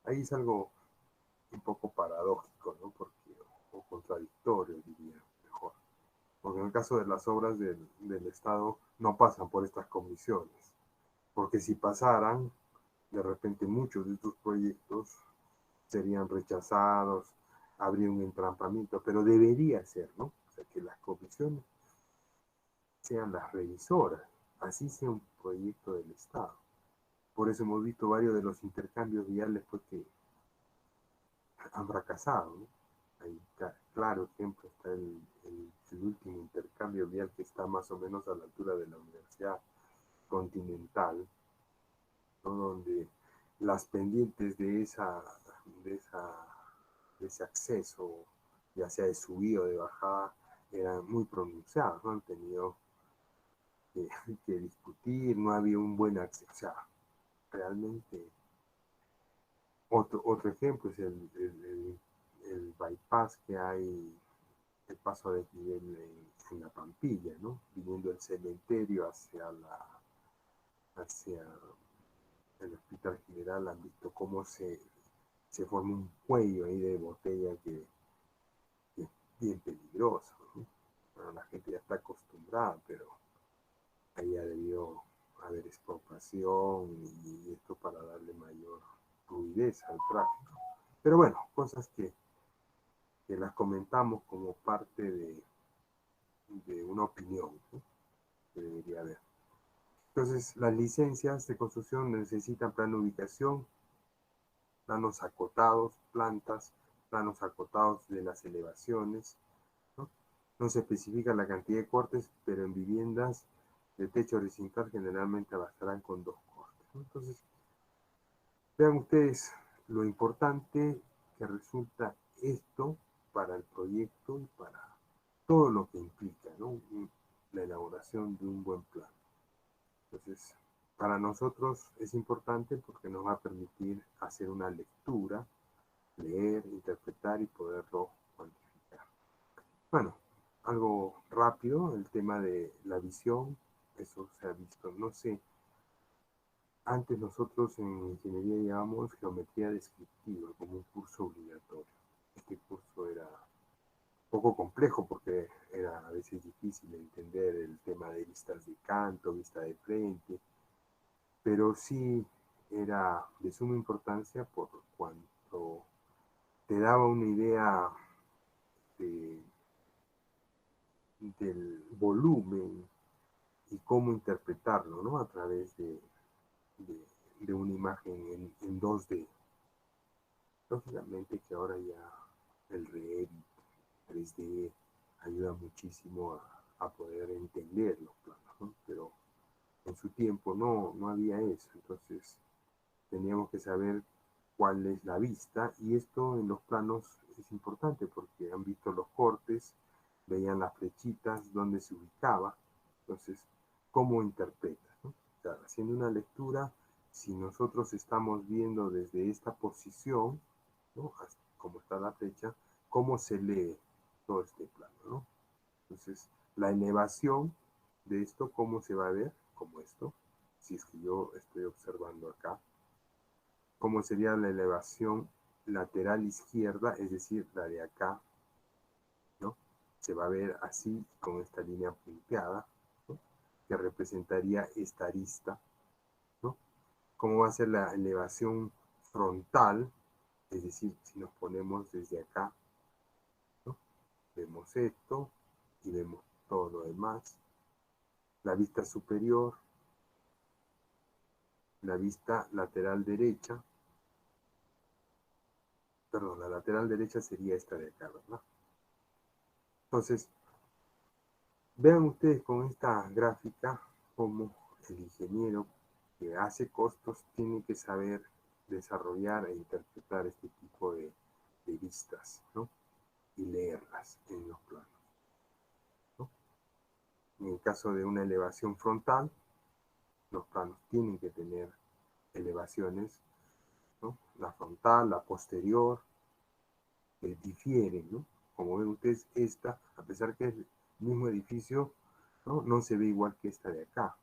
Ahí es algo un poco paradójico, ¿no? Porque, o contradictorio, diría mejor. Porque en el caso de las obras del Estado no pasan por estas comisiones. Porque si pasaran, de repente muchos de estos proyectos serían rechazados, habría un entrampamiento, pero debería ser, ¿no? O sea, que las comisiones sean las revisoras, así sea un proyecto del Estado. Por eso hemos visto varios de los intercambios viales pues, que han fracasado, ¿no? Hay claro ejemplo está el último intercambio vial que está más o menos a la altura de la Universidad Continental, ¿no? Donde las pendientes de, esa, de ese acceso, ya sea de subida o de bajada, eran muy pronunciadas, ¿no? Han tenido que, que discutir, no había un buen acceso. O sea, realmente, otro ejemplo es el bypass que hay, el paso de nivel en la Pampilla, ¿no? Viniendo del cementerio hacia el Hospital General, han visto cómo se forma un cuello ahí de botella que es bien peligroso, ¿no? Bueno, la gente ya está acostumbrada, pero ahí ya debió haber expropiación y esto para darle mayor fluidez al tráfico. Pero bueno, cosas que las comentamos como parte de una opinión, ¿no? Que debería haber. Entonces, las licencias de construcción necesitan plan de ubicación, planos acotados, plantas, planos acotados de las elevaciones, ¿no? No se especifica la cantidad de cortes, pero en viviendas de techo horizontal generalmente bastarán con 2 cortes, ¿no? Entonces, vean ustedes lo importante que resulta esto para el proyecto y para todo lo que implica, ¿no? La elaboración de un buen plan. Entonces, para nosotros es importante porque nos va a permitir hacer una lectura, leer, interpretar y poderlo cuantificar. Bueno, algo rápido, el tema de la visión, eso se ha visto, no sé, antes nosotros en ingeniería llevamos geometría descriptiva como un curso obligatorio. Este curso era un poco complejo porque era a veces difícil entender el tema de vistas de canto, vista de frente, pero sí era de suma importancia por cuanto te daba una idea de, del volumen y cómo interpretarlo, ¿no? A través de una imagen en 2D. Lógicamente que ahora ya el Revit 3D ayuda muchísimo a poder entender los planos, ¿no? Pero en su tiempo no había eso, entonces teníamos que saber cuál es la vista y esto en los planos es importante porque han visto los cortes, veían las flechitas, dónde se ubicaba, entonces, ¿cómo interpretas, ¿no? claro, haciendo una lectura, si nosotros estamos viendo desde esta posición, ¿no? Como está la flecha, cómo se lee todo este plano, ¿no? Entonces, la elevación de esto, ¿cómo se va a ver? Como esto, si es que yo estoy observando acá. ¿Cómo sería la elevación lateral izquierda? Es decir, la de acá, ¿no? Se va a ver así, con esta línea punteada, ¿no? Que representaría esta arista, ¿no? ¿Cómo va a ser la elevación frontal? Es decir, si nos ponemos desde acá, ¿no? Vemos esto y vemos todo lo demás. La vista superior, la vista lateral derecha, perdón, la lateral derecha sería esta de acá, ¿verdad? Entonces, vean ustedes con esta gráfica cómo el ingeniero que hace costos tiene que saber desarrollar e interpretar este tipo de vistas, ¿no? Y leerlas en los planos, ¿no? En el caso de una elevación frontal, los planos tienen que tener elevaciones, ¿no? La frontal, la posterior, difieren, ¿no? Como ven ustedes, esta, a pesar que es el mismo edificio, ¿no? No se ve igual que esta de acá.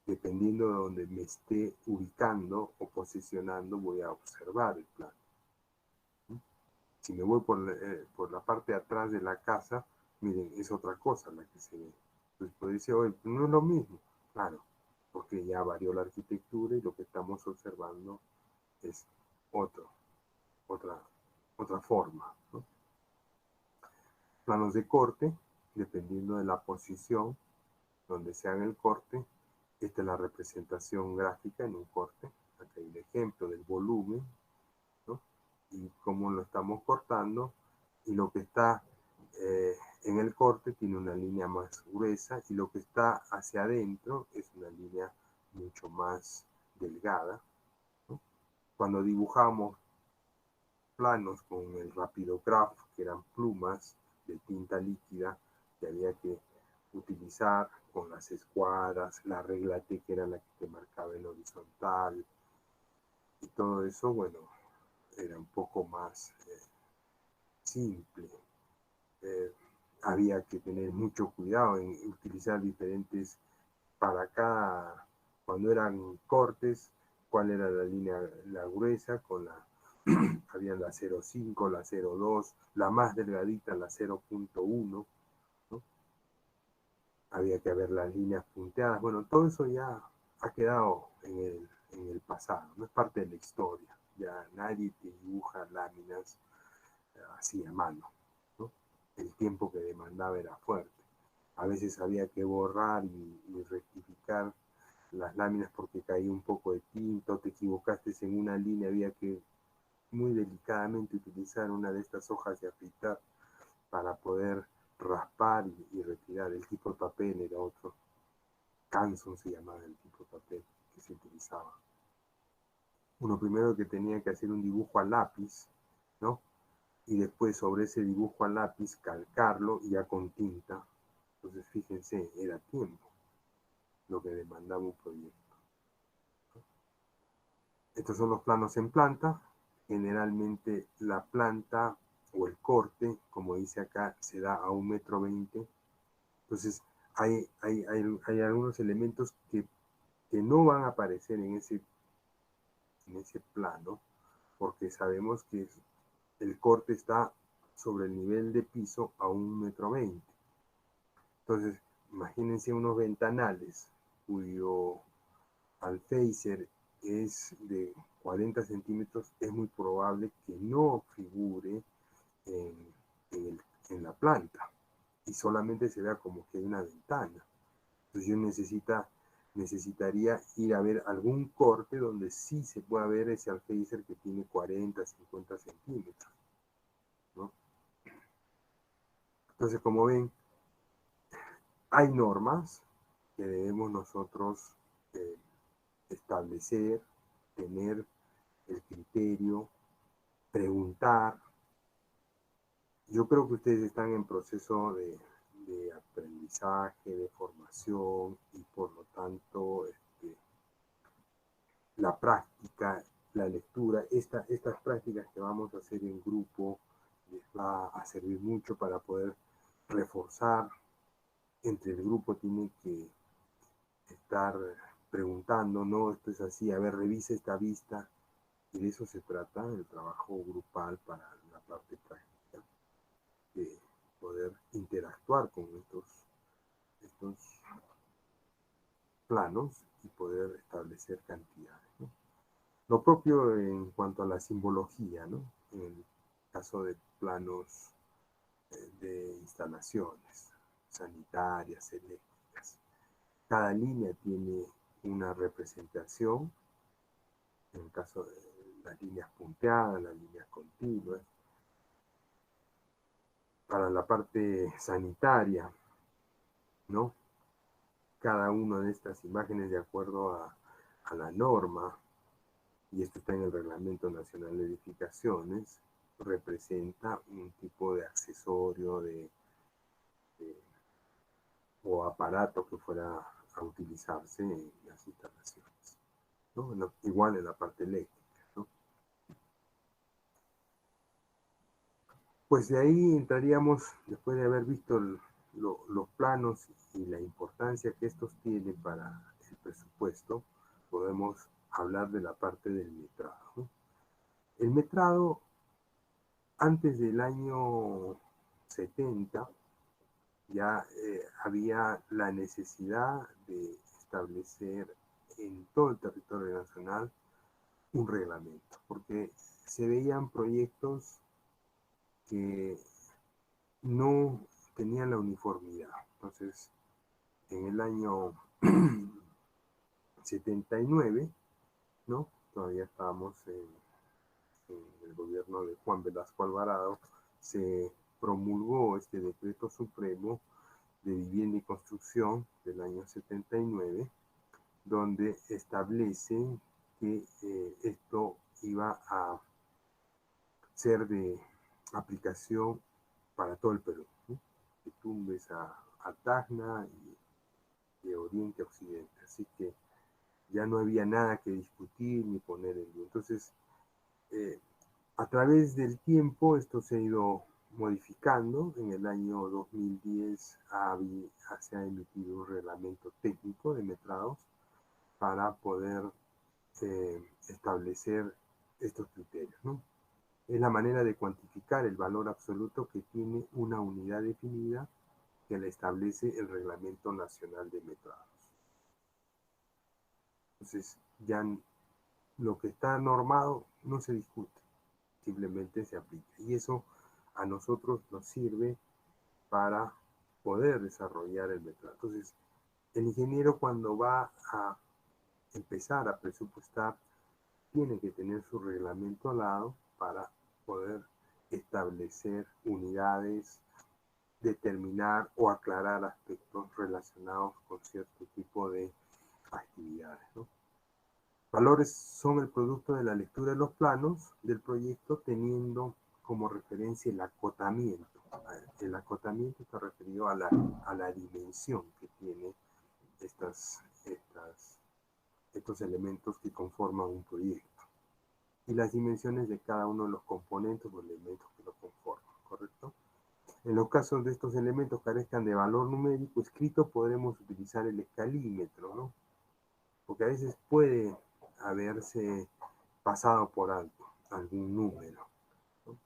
Dependiendo de donde me esté ubicando o posicionando, voy a observar el plano. Si me voy por la parte de atrás de la casa, miren, es otra cosa la que se ve. Entonces puede decir, oye, no es lo mismo. Claro, porque ya varió la arquitectura y lo que estamos observando es otra, otra forma, ¿no? Planos de corte, dependiendo de la posición donde se haga el corte. Esta es la representación gráfica en un corte. Acá hay un ejemplo del volumen, ¿no? Y cómo lo estamos cortando. Y lo que está en el corte tiene una línea más gruesa y lo que está hacia adentro es una línea mucho más delgada, ¿no? Cuando dibujamos planos con el Rapidograph, que eran plumas de tinta líquida que había que utilizar con las escuadras, la regla T que era la que te marcaba el horizontal y todo eso, bueno, era un poco más simple. Eh, Había que tener mucho cuidado en utilizar diferentes, para cada, cuando eran cortes, cuál era la línea, la gruesa, con la, había la 0,5, la 0,2, la más delgadita, la 0,1, ¿no? Había que ver las líneas punteadas, bueno, todo eso ya ha quedado en el pasado, no es parte de la historia, ya nadie te dibuja láminas así a mano, ¿no? El tiempo que demandaba era fuerte. A veces había que borrar y rectificar las láminas porque caía un poco de tinta, o te equivocaste en una línea, había que muy delicadamente utilizar una de estas hojas de afeitar para poder raspar y retirar. El tipo de papel era otro, Canson se llamaba el tipo de papel que se utilizaba. Uno primero que tenía que hacer un dibujo a lápiz, ¿no? Y después sobre ese dibujo a lápiz calcarlo ya con tinta. Entonces fíjense, era tiempo lo que demandaba un proyecto. Estos son los planos en planta. Generalmente la planta o el corte, como dice acá, se da a 1,20 m. Entonces hay algunos elementos que no van a aparecer en ese plano, porque sabemos que el corte está sobre el nivel de piso a 1,20 m. Entonces, imagínense unos ventanales cuyo alféizar es de 40 centímetros, es muy probable que no figure en la planta y solamente se vea como que hay una ventana. Entonces yo necesitaría ir a ver algún corte donde sí se pueda ver ese alféizar que tiene 40, 50 centímetros, ¿no? Entonces, como ven, hay normas que debemos nosotros eh, establecer, tener el criterio, preguntar. Yo creo que ustedes están en proceso de de aprendizaje, de formación, y por lo tanto la práctica, la lectura, estas prácticas que vamos a hacer en grupo les va a servir mucho para poder reforzar. Entre el grupo tiene que estar preguntando, no, esto es así, a ver, revisa esta vista, y de eso se trata el trabajo grupal para la parte práctica, de poder interactuar con estos planos y poder establecer cantidades, ¿no? Lo propio en cuanto a la simbología, ¿no? En el caso de planos de instalaciones sanitarias, eléctricas, cada línea tiene una representación. En el caso de las líneas punteadas, las líneas continuas. Para la parte sanitaria, ¿no? Cada una de estas imágenes, de acuerdo a la norma, y esto está en el Reglamento Nacional de Edificaciones, representa un tipo de accesorio o aparato que fuera a utilizarse en las instalaciones, ¿no? Igual en la parte eléctrica, ¿no? Pues de ahí entraríamos, después de haber visto los planos y la importancia que estos tienen para el presupuesto, podemos hablar de la parte del metrado, ¿no? El metrado, antes del año 70, ya había la necesidad de establecer en todo el territorio nacional un reglamento, porque se veían proyectos que no tenían la uniformidad. Entonces, en el año 79, ¿no? Todavía estábamos en el gobierno de Juan Velasco Alvarado, se promulgó este decreto supremo de vivienda y construcción del año 79, donde establece que esto iba a ser de aplicación para todo el Perú, ¿no? De Tumbes a Tacna y de oriente a occidente. Así que ya no había nada que discutir ni poner en duda. Entonces, a través del tiempo esto se ha ido modificando. En el año 2010 se ha emitido un reglamento técnico de metrados para poder establecer estos criterios, ¿no? Es la manera de cuantificar el valor absoluto que tiene una unidad definida que la establece el Reglamento Nacional de Metrados. Entonces, ya lo que está normado no se discute, simplemente se aplica. Y eso a nosotros nos sirve para poder desarrollar el metrado. Entonces, el ingeniero, cuando va a empezar a presupuestar, tiene que tener su reglamento al lado para poder establecer unidades, determinar o aclarar aspectos relacionados con cierto tipo de actividades, ¿no? Valores son el producto de la lectura de los planos del proyecto, teniendo como referencia el acotamiento. El acotamiento está referido a la dimensión que tiene estos elementos que conforman un proyecto, y las dimensiones de cada uno de los componentes o elementos que lo conforman, ¿correcto? En los casos de estos elementos carezcan de valor numérico escrito, podremos utilizar el escalímetro, ¿no? Porque a veces puede haberse pasado por alto algún número, ¿no?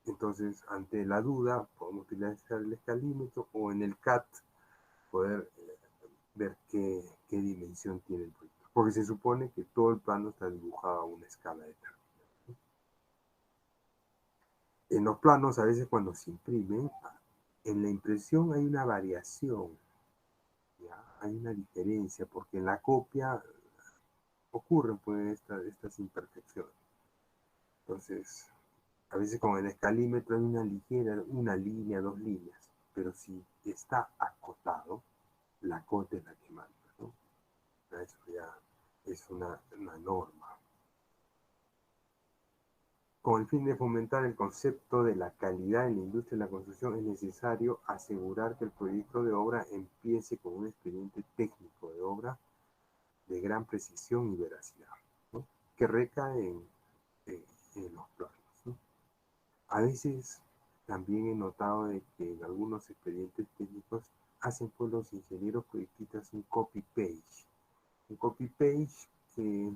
Entonces, ante la duda, podemos utilizar el escalímetro, o en el CAT poder ver qué dimensión tiene el proyecto. Porque se supone que todo el plano está dibujado a una escala determinada. En los planos, a veces cuando se imprimen, en la impresión hay una variación, ¿ya? Hay una diferencia, porque en la copia ocurren pues estas imperfecciones. Entonces, a veces con el escalímetro hay una línea, dos líneas, pero si está acotado, la cota es la que manda, ¿no? Eso ya es una norma. con el fin de fomentar el concepto de la calidad en la industria de la construcción, es necesario asegurar que el proyecto de obra empiece con un expediente técnico de obra de gran precisión y veracidad, ¿no? Que recae en, en los planos, ¿no? A veces también he notado de que en algunos expedientes técnicos hacen pues los ingenieros proyectistas un copy-page que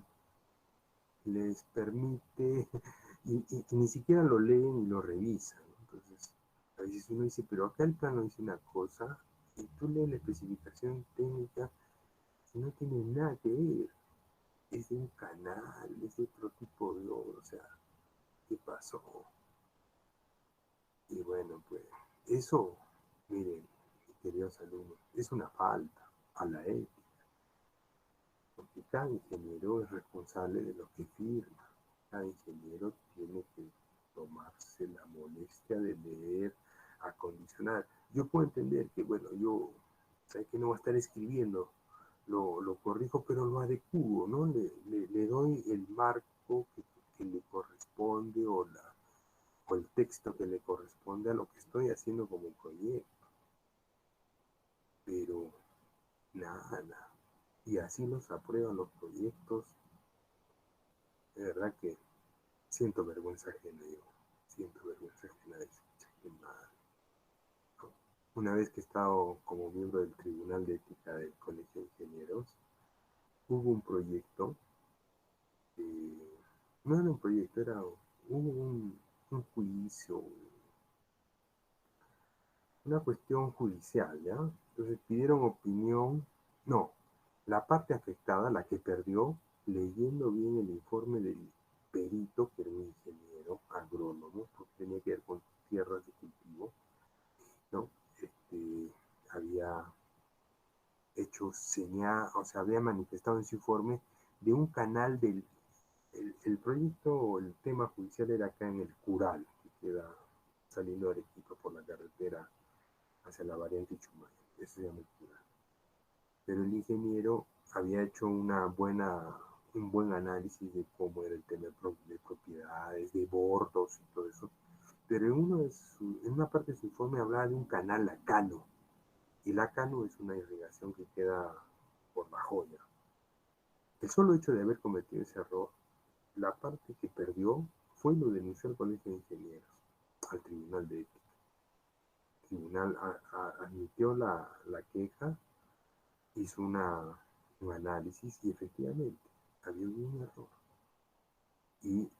les permite, y ni siquiera lo leen y lo revisan, ¿no? Entonces, a veces uno dice, pero acá el plano dice una cosa, y tú lees la especificación técnica y no tiene nada que ver, es de un canal, es de otro tipo de obra, o sea, ¿qué pasó? Y bueno, pues, eso, miren, queridos alumnos, es una falta a la ética, porque cada ingeniero es responsable de lo que firma. Cada ingeniero tiene que tomarse la molestia de leer, acondicionar. Yo puedo entender que, bueno, yo sé que no va a estar escribiendo, lo corrijo, pero lo adecuo, ¿no? Le doy el marco que le corresponde o el texto que le corresponde a lo que estoy haciendo como proyecto. Pero nada. Y así los aprueban los proyectos. De verdad que siento vergüenza ajena yo. Siento vergüenza ajena de qué mal. Una vez que he estado como miembro del Tribunal de Ética del Colegio de Ingenieros, hubo un proyecto, no era un proyecto, hubo un juicio, una cuestión judicial, ¿ya? Entonces pidieron opinión, no, la parte afectada, la que perdió, leyendo bien el informe del perito, que era un ingeniero agrónomo, porque tenía que ver con tierras de cultivo, ¿no? Había hecho señal, o sea, había manifestado en su informe de un canal el proyecto o el tema judicial era acá en el Cural, que queda saliendo de Arequipa por la carretera hacia la variante Chumay, eso se llama el Cural. Pero el ingeniero había hecho un buen análisis de cómo era el tema de propiedades, de bordos y todo eso, pero en una parte de su informe hablaba de un canal lacano, y lacano es una irrigación que queda por la joya. El solo hecho de haber cometido ese error, la parte que perdió fue lo denunció al Colegio de Ingenieros, al Tribunal de Ética. El tribunal admitió la queja, hizo un análisis y efectivamente había un error. Y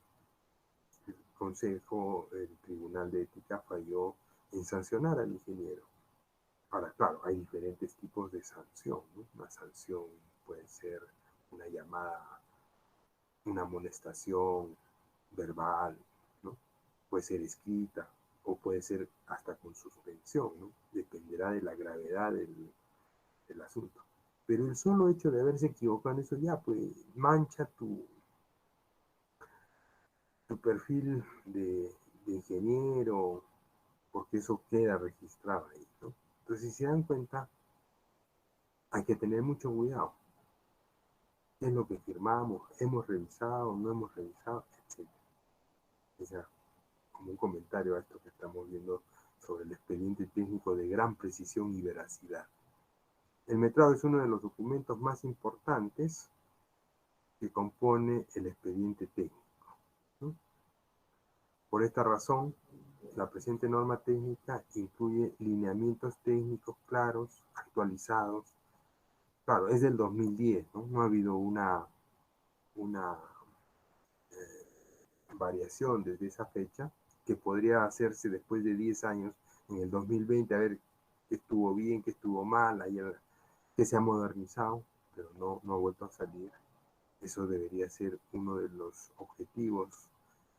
el Consejo, el Tribunal de Ética falló en sancionar al ingeniero. Ahora, claro, hay diferentes tipos de sanción, ¿no? Una sanción puede ser una llamada, una amonestación verbal, ¿no? Puede ser escrita o puede ser hasta con suspensión, ¿no? Dependerá de la gravedad del asunto. Pero el solo hecho de haberse equivocado en eso ya, pues, mancha tu perfil de ingeniero, porque eso queda registrado ahí, ¿no? Entonces, si se dan cuenta, hay que tener mucho cuidado. ¿Qué es lo que firmamos? ¿Hemos revisado? ¿No hemos revisado? Etcétera. O sea, como un comentario a esto que estamos viendo sobre el expediente técnico de gran precisión y veracidad. El metrado es uno de los documentos más importantes que compone el expediente técnico, ¿no? Por esta razón, la presente norma técnica incluye lineamientos técnicos claros, actualizados. Claro, es del 2010, ¿no? No ha habido una variación desde esa fecha que podría hacerse después de 10 años, en el 2020, a ver qué estuvo bien, qué estuvo mal, qué se ha modernizado, pero no ha vuelto a salir. Eso debería ser uno de los objetivos,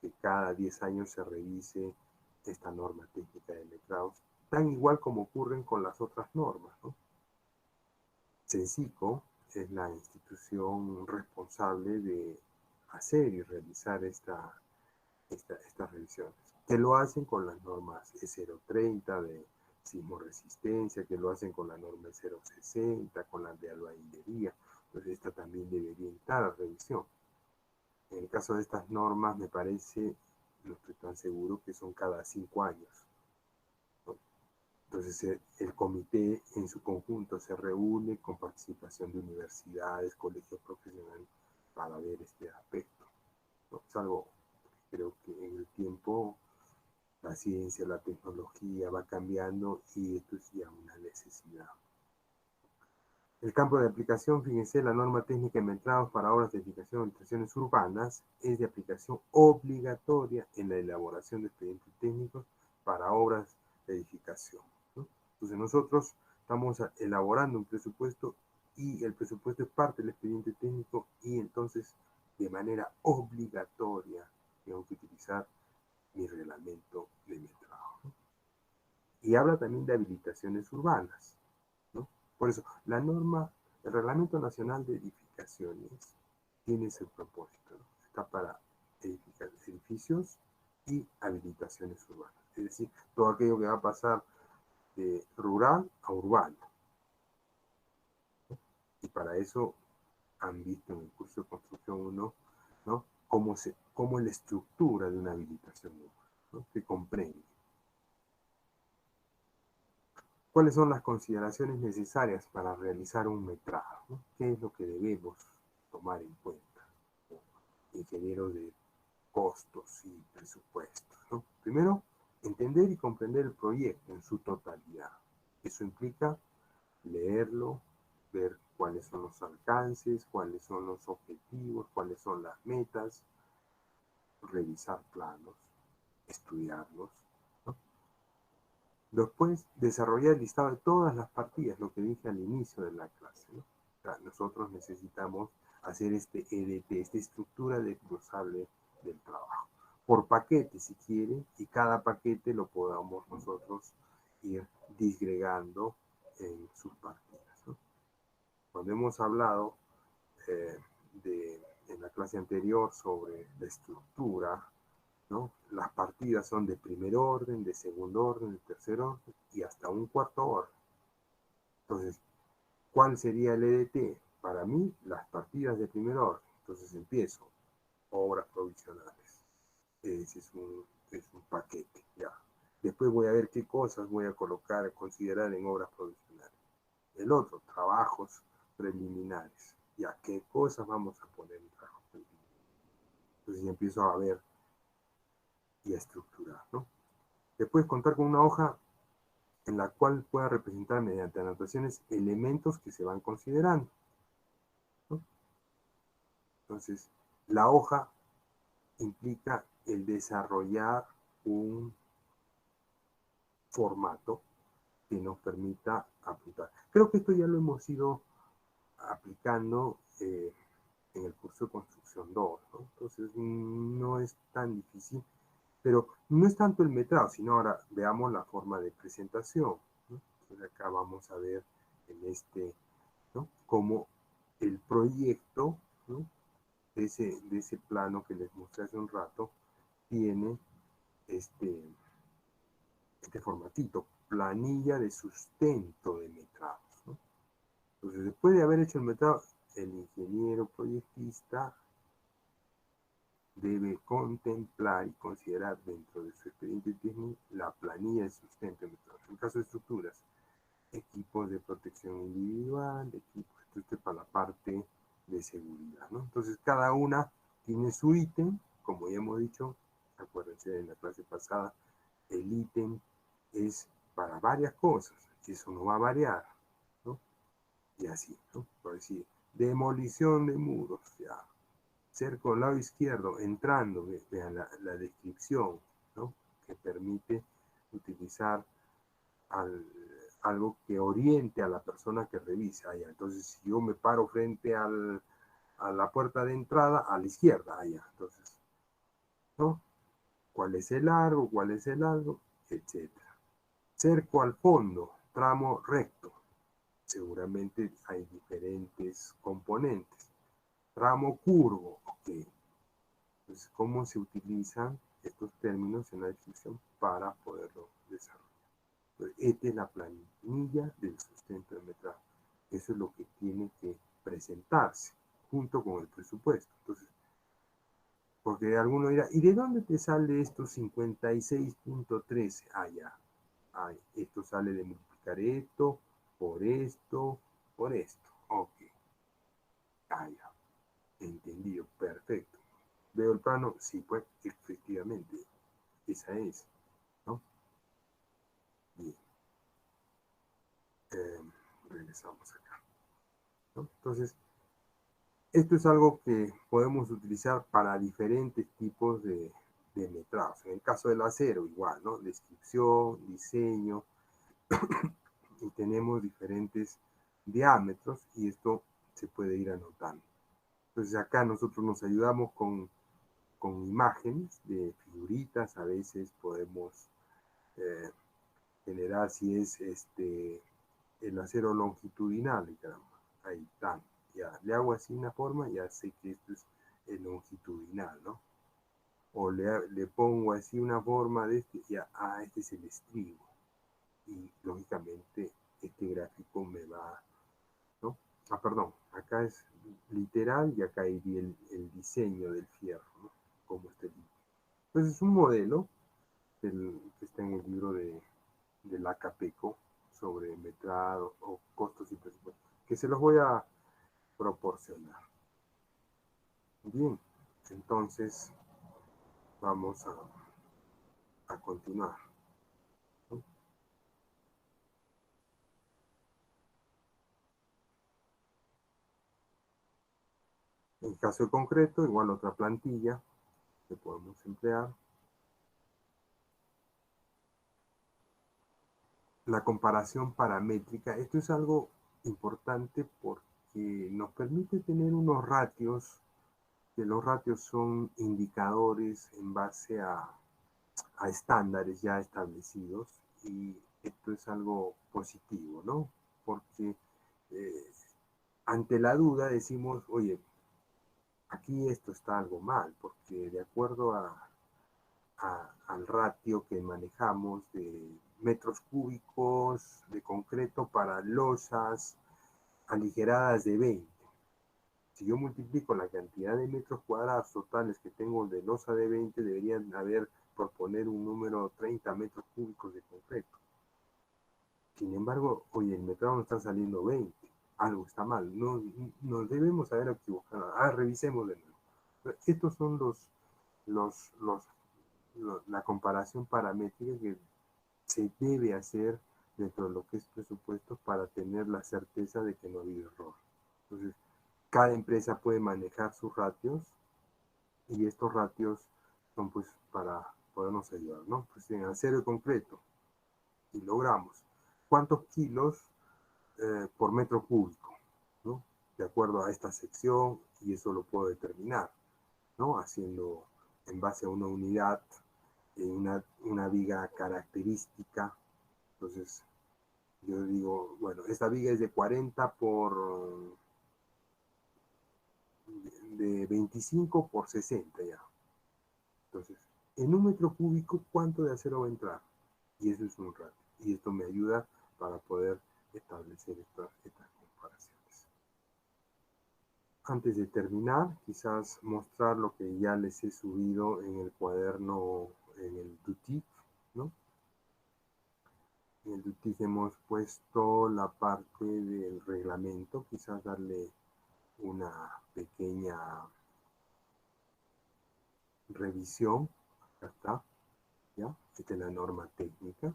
que cada 10 años se revise esta norma técnica de letrados, tan igual como ocurren con las otras normas, ¿no? CENCICO es la institución responsable de hacer y realizar estas revisiones, que lo hacen con las normas E030 de sismoresistencia, que lo hacen con la norma E060, con la de albañilería. Entonces esta también debería entrar a revisión. En el caso de estas normas me parece no estoy tan seguro, que son cada 5 años, ¿no? Entonces el comité en su conjunto se reúne con participación de universidades, colegios profesionales para ver este aspecto, ¿no? Es algo que creo que en el tiempo la ciencia, la tecnología va cambiando y esto es ya una necesidad. El campo de aplicación, fíjense, la norma técnica de metrados para obras de edificación en estaciones urbanas es de aplicación obligatoria en la elaboración de expedientes técnicos para obras de edificación, ¿no? Entonces nosotros estamos elaborando un presupuesto y el presupuesto es parte del expediente técnico y entonces de manera obligatoria tengo que utilizar mi reglamento de metrado, ¿no? Y habla también de habilitaciones urbanas, ¿no? Por eso, la norma, el Reglamento Nacional de Edificaciones tiene ese propósito, ¿no? Está para edificar edificios y habilitaciones urbanas. Es decir, todo aquello que va a pasar de rural a urbano. Y para eso han visto en el curso de construcción 1, ¿no? Cómo es la estructura de una habilitación urbana, ¿no? Que comprende cuáles son las consideraciones necesarias para realizar un metrado, ¿no? ¿Qué es lo que debemos tomar en cuenta como ingenieros de costos y presupuestos, ¿no? Primero, entender y comprender el proyecto en su totalidad. Eso implica leerlo, ver cuáles son los alcances, cuáles son los objetivos, cuáles son las metas, revisar planos, estudiarlos, ¿no? Después, desarrollar el listado de todas las partidas, lo que dije al inicio de la clase, ¿no? O sea, nosotros necesitamos hacer este EDT, esta estructura desglosable del trabajo, por paquete si quiere, y cada paquete lo podamos nosotros ir disgregando en sus partidas, ¿no? Cuando hemos hablado eh, en la clase anterior sobre la estructura, ¿no? Las partidas son de primer orden, de segundo orden, de tercer orden y hasta un cuarto orden. Entonces, ¿cuál sería el EDT? Para mí, las partidas de primer orden. Entonces empiezo, obras provisionales. Ese es un paquete, ya. Después voy a ver qué cosas voy a colocar, considerar en obras provisionales. El otro, trabajos preliminares. Ya, ¿qué cosas vamos a poner en trabajos preliminares? Entonces ya empiezo a ver y a estructurar, ¿no? Después contar con una hoja en la cual pueda representar mediante anotaciones elementos que se van considerando, ¿no? Entonces, la hoja implica el desarrollar un formato que nos permita apuntar. Creo que esto ya lo hemos ido aplicando en el curso de construcción 2, ¿no? Entonces no es tan difícil, pero no es tanto el metrado, sino ahora veamos la forma de presentación, ¿no? Entonces acá vamos a ver en este, ¿no? Como el proyecto, ¿no? de ese plano que les mostré hace un rato, tiene este, este formatito, planilla de sustento de metrados, ¿no? Entonces, después de haber hecho el metrado, el ingeniero proyectista debe contemplar y considerar dentro de su expediente técnico la planilla de sustento de metrados. En caso de estructuras, equipos de protección individual, equipos, esto es para la parte de seguridad, ¿no? Entonces, cada una tiene su ítem, como ya hemos dicho, acuérdense en la clase pasada, el ítem es para varias cosas, eso no va a variar, ¿no? Y así, ¿no? Por decir, demolición de muros, ya. Cerco al lado izquierdo, entrando, vean la descripción, ¿no? Que permite utilizar algo que oriente a la persona que revisa. Allá. Entonces, si yo me paro frente a la puerta de entrada, a la izquierda, allá. Entonces, ¿no? ¿Cuál es el largo? ¿Cuál es el alto? Etcétera. Cerco al fondo, tramo recto. Seguramente hay diferentes componentes. Tramo curvo, ok. Entonces, ¿cómo se utilizan estos términos en la descripción para poderlo desarrollar? Entonces, esta es la planilla del sustento de metraje. Eso es lo que tiene que presentarse junto con el presupuesto. Entonces, Porque alguno dirá, ¿y de dónde te sale esto 56.13? Ah, ya. Ah, esto sale de multiplicar esto, por esto, por esto. Ok. Ah, ya. Entendido. Perfecto. ¿Veo el plano? Sí, pues, efectivamente. Esa es, ¿no? Bien. Eh, regresamos acá, ¿no? Entonces, esto es algo que podemos utilizar para diferentes tipos de metrados. En el caso del acero, igual, ¿no? Descripción, diseño, y tenemos diferentes diámetros y esto se puede ir anotando. Entonces acá nosotros nos ayudamos con imágenes de figuritas, a veces podemos eh, generar si es el acero longitudinal, y caramba, ahí está, ya le hago así una forma, ya sé que esto es el longitudinal, ¿no? O le pongo así una forma de este, ya, este es el estribo, y lógicamente este gráfico me va, ¿no? Perdón, acá es literal y acá iría el diseño del fierro, ¿no? Como este libro. Entonces es un modelo que está en el libro de la Capeco sobre metrado o costos y presupuestos, que se los voy a proporcionar. Bien, entonces vamos a continuar, ¿no? En caso concreto, igual otra plantilla que podemos emplear. La comparación paramétrica, esto es algo importante porque nos permite tener unos ratios, que los ratios son indicadores en base a estándares ya establecidos, y esto es algo positivo, ¿no? Porque eh, ante la duda decimos, oye, aquí esto está algo mal, porque de acuerdo al ratio que manejamos de metros cúbicos de concreto para losas aligeradas de 20. Si yo multiplico la cantidad de metros cuadrados totales que tengo de losa de 20, deberían haber, por poner un número, 30 metros cúbicos de concreto. Sin embargo, oye, el metrado nos está saliendo 20. Algo está mal. No, nos debemos haber equivocado. Revisemos de nuevo. Estos son los, los, la comparación paramétrica que se debe hacer dentro de lo que es presupuesto para tener la certeza de que no ha habido error. Entonces, cada empresa puede manejar sus ratios y estos ratios son pues para podernos ayudar, ¿no? Pues en acero y concreto, y logramos cuántos kilos por metro cúbico, ¿no? De acuerdo a esta sección, y eso lo puedo determinar, ¿no? Haciendo en base a una unidad, una viga característica. Entonces, yo digo, bueno, esta viga es de 40 de 25 por 60 ya. Entonces, en un metro cúbico, ¿cuánto de acero va a entrar? Y eso es un ratio. Y esto me ayuda para poder establecer estas comparaciones. Antes de terminar, quizás mostrar lo que ya les he subido en el cuaderno, en el Dutif, ¿no? En el Dutif hemos puesto la parte del reglamento, quizás darle una pequeña revisión. Acá está, ¿ya? Esta es la norma técnica.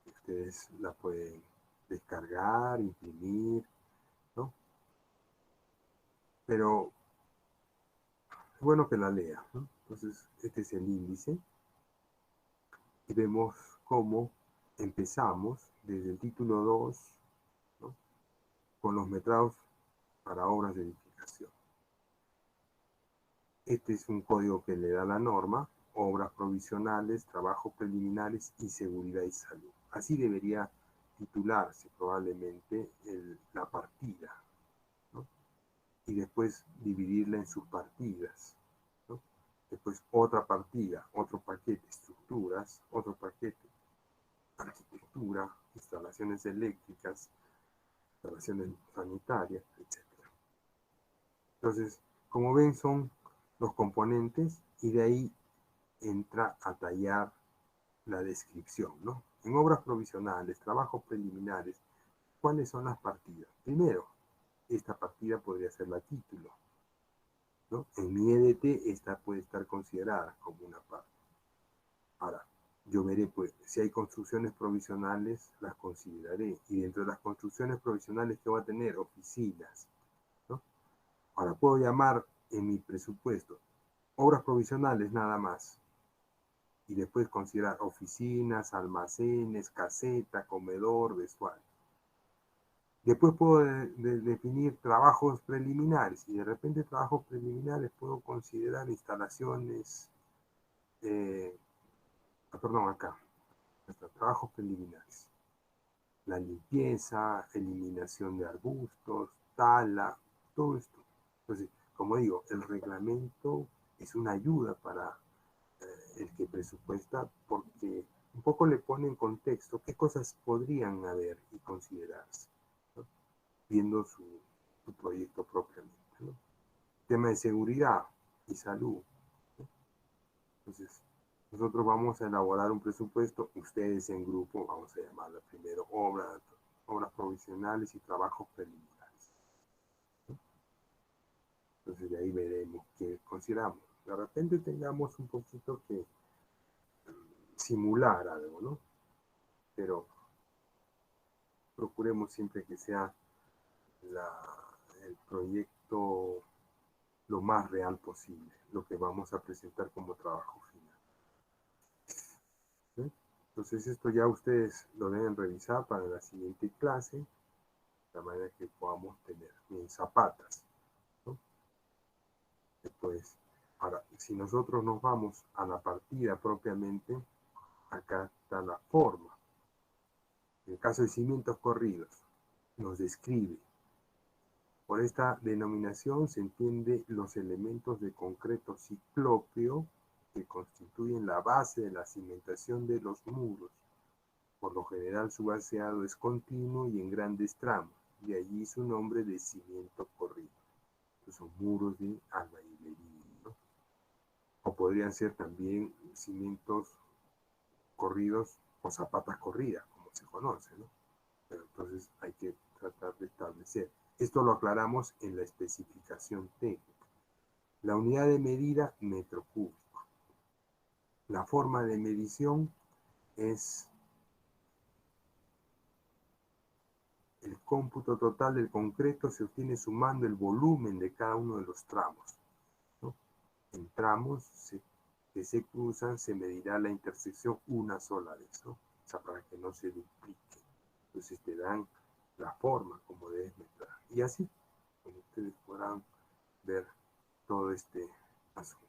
Ustedes la pueden descargar, imprimir, ¿no? Pero es bueno que la lea, ¿no? Entonces, este es el índice y vemos cómo empezamos desde el título 2, ¿no? Con los metrados para obras de edificación. Este es un código que le da la norma: obras provisionales, trabajos preliminares y seguridad y salud. Así debería titularse probablemente la partida, ¿no? Y después dividirla en subpartidas, ¿no? Después otra partida, otro paquete, estructuras, otro paquete, arquitectura, instalaciones eléctricas, instalaciones sanitarias, etc. Entonces, como ven, son los componentes y de ahí entra a tallar la descripción, ¿no? En obras provisionales, trabajos preliminares, ¿cuáles son las partidas? Primero, esta partida podría ser la título, ¿no? En mi EDT esta puede estar considerada como una parte. Ahora, yo veré, pues, si hay construcciones provisionales, las consideraré. Y dentro de las construcciones provisionales que va a tener, oficinas, ¿no? Ahora, puedo llamar en mi presupuesto obras provisionales nada más. Y después considerar oficinas, almacenes, caseta, comedor, vestuario. Después puedo definir trabajos preliminares y de repente trabajos preliminares puedo considerar instalaciones, perdón, acá, trabajos preliminares. La limpieza, eliminación de arbustos, tala, todo esto. Entonces, como digo, el reglamento es una ayuda para el que presupuesta porque un poco le pone en contexto qué cosas podrían haber y considerarse, ¿no? Viendo su proyecto propiamente, ¿no? Tema de seguridad y salud, ¿no? Entonces, nosotros vamos a elaborar un presupuesto, ustedes en grupo, vamos a llamarla primero obras provisionales y trabajos preliminares, ¿no? Entonces, de ahí veremos qué consideramos. De repente tengamos un poquito que simular algo, ¿no? Pero procuremos siempre que sea el proyecto lo más real posible, lo que vamos a presentar como trabajo final, ¿sí? Entonces esto ya ustedes lo deben revisar para la siguiente clase, de manera que podamos tener bien zapatas, ¿no? Después, ahora, si nosotros nos vamos a la partida propiamente, acá está la forma. En el caso de cimientos corridos, nos describe. Por esta denominación se entiende los elementos de concreto ciclópeo que constituyen la base de la cimentación de los muros. Por lo general su vaciado es continuo y en grandes tramos, de allí su nombre de cimiento corrido. Estos son muros de albañilería, ¿no? O podrían ser también cimientos corridos o zapatas corridas, como se conoce, ¿no? Pero entonces hay que tratar de establecer. Esto lo aclaramos en la especificación técnica. La unidad de medida, metro cúbico. La forma de medición es el cómputo total del concreto se obtiene sumando el volumen de cada uno de los tramos, ¿no? En tramos que se cruzan se medirá la intersección una sola vez, ¿no? O sea, para que no se duplique. Entonces te dan la forma como debes metrar. Y así, como ustedes podrán ver todo este asunto.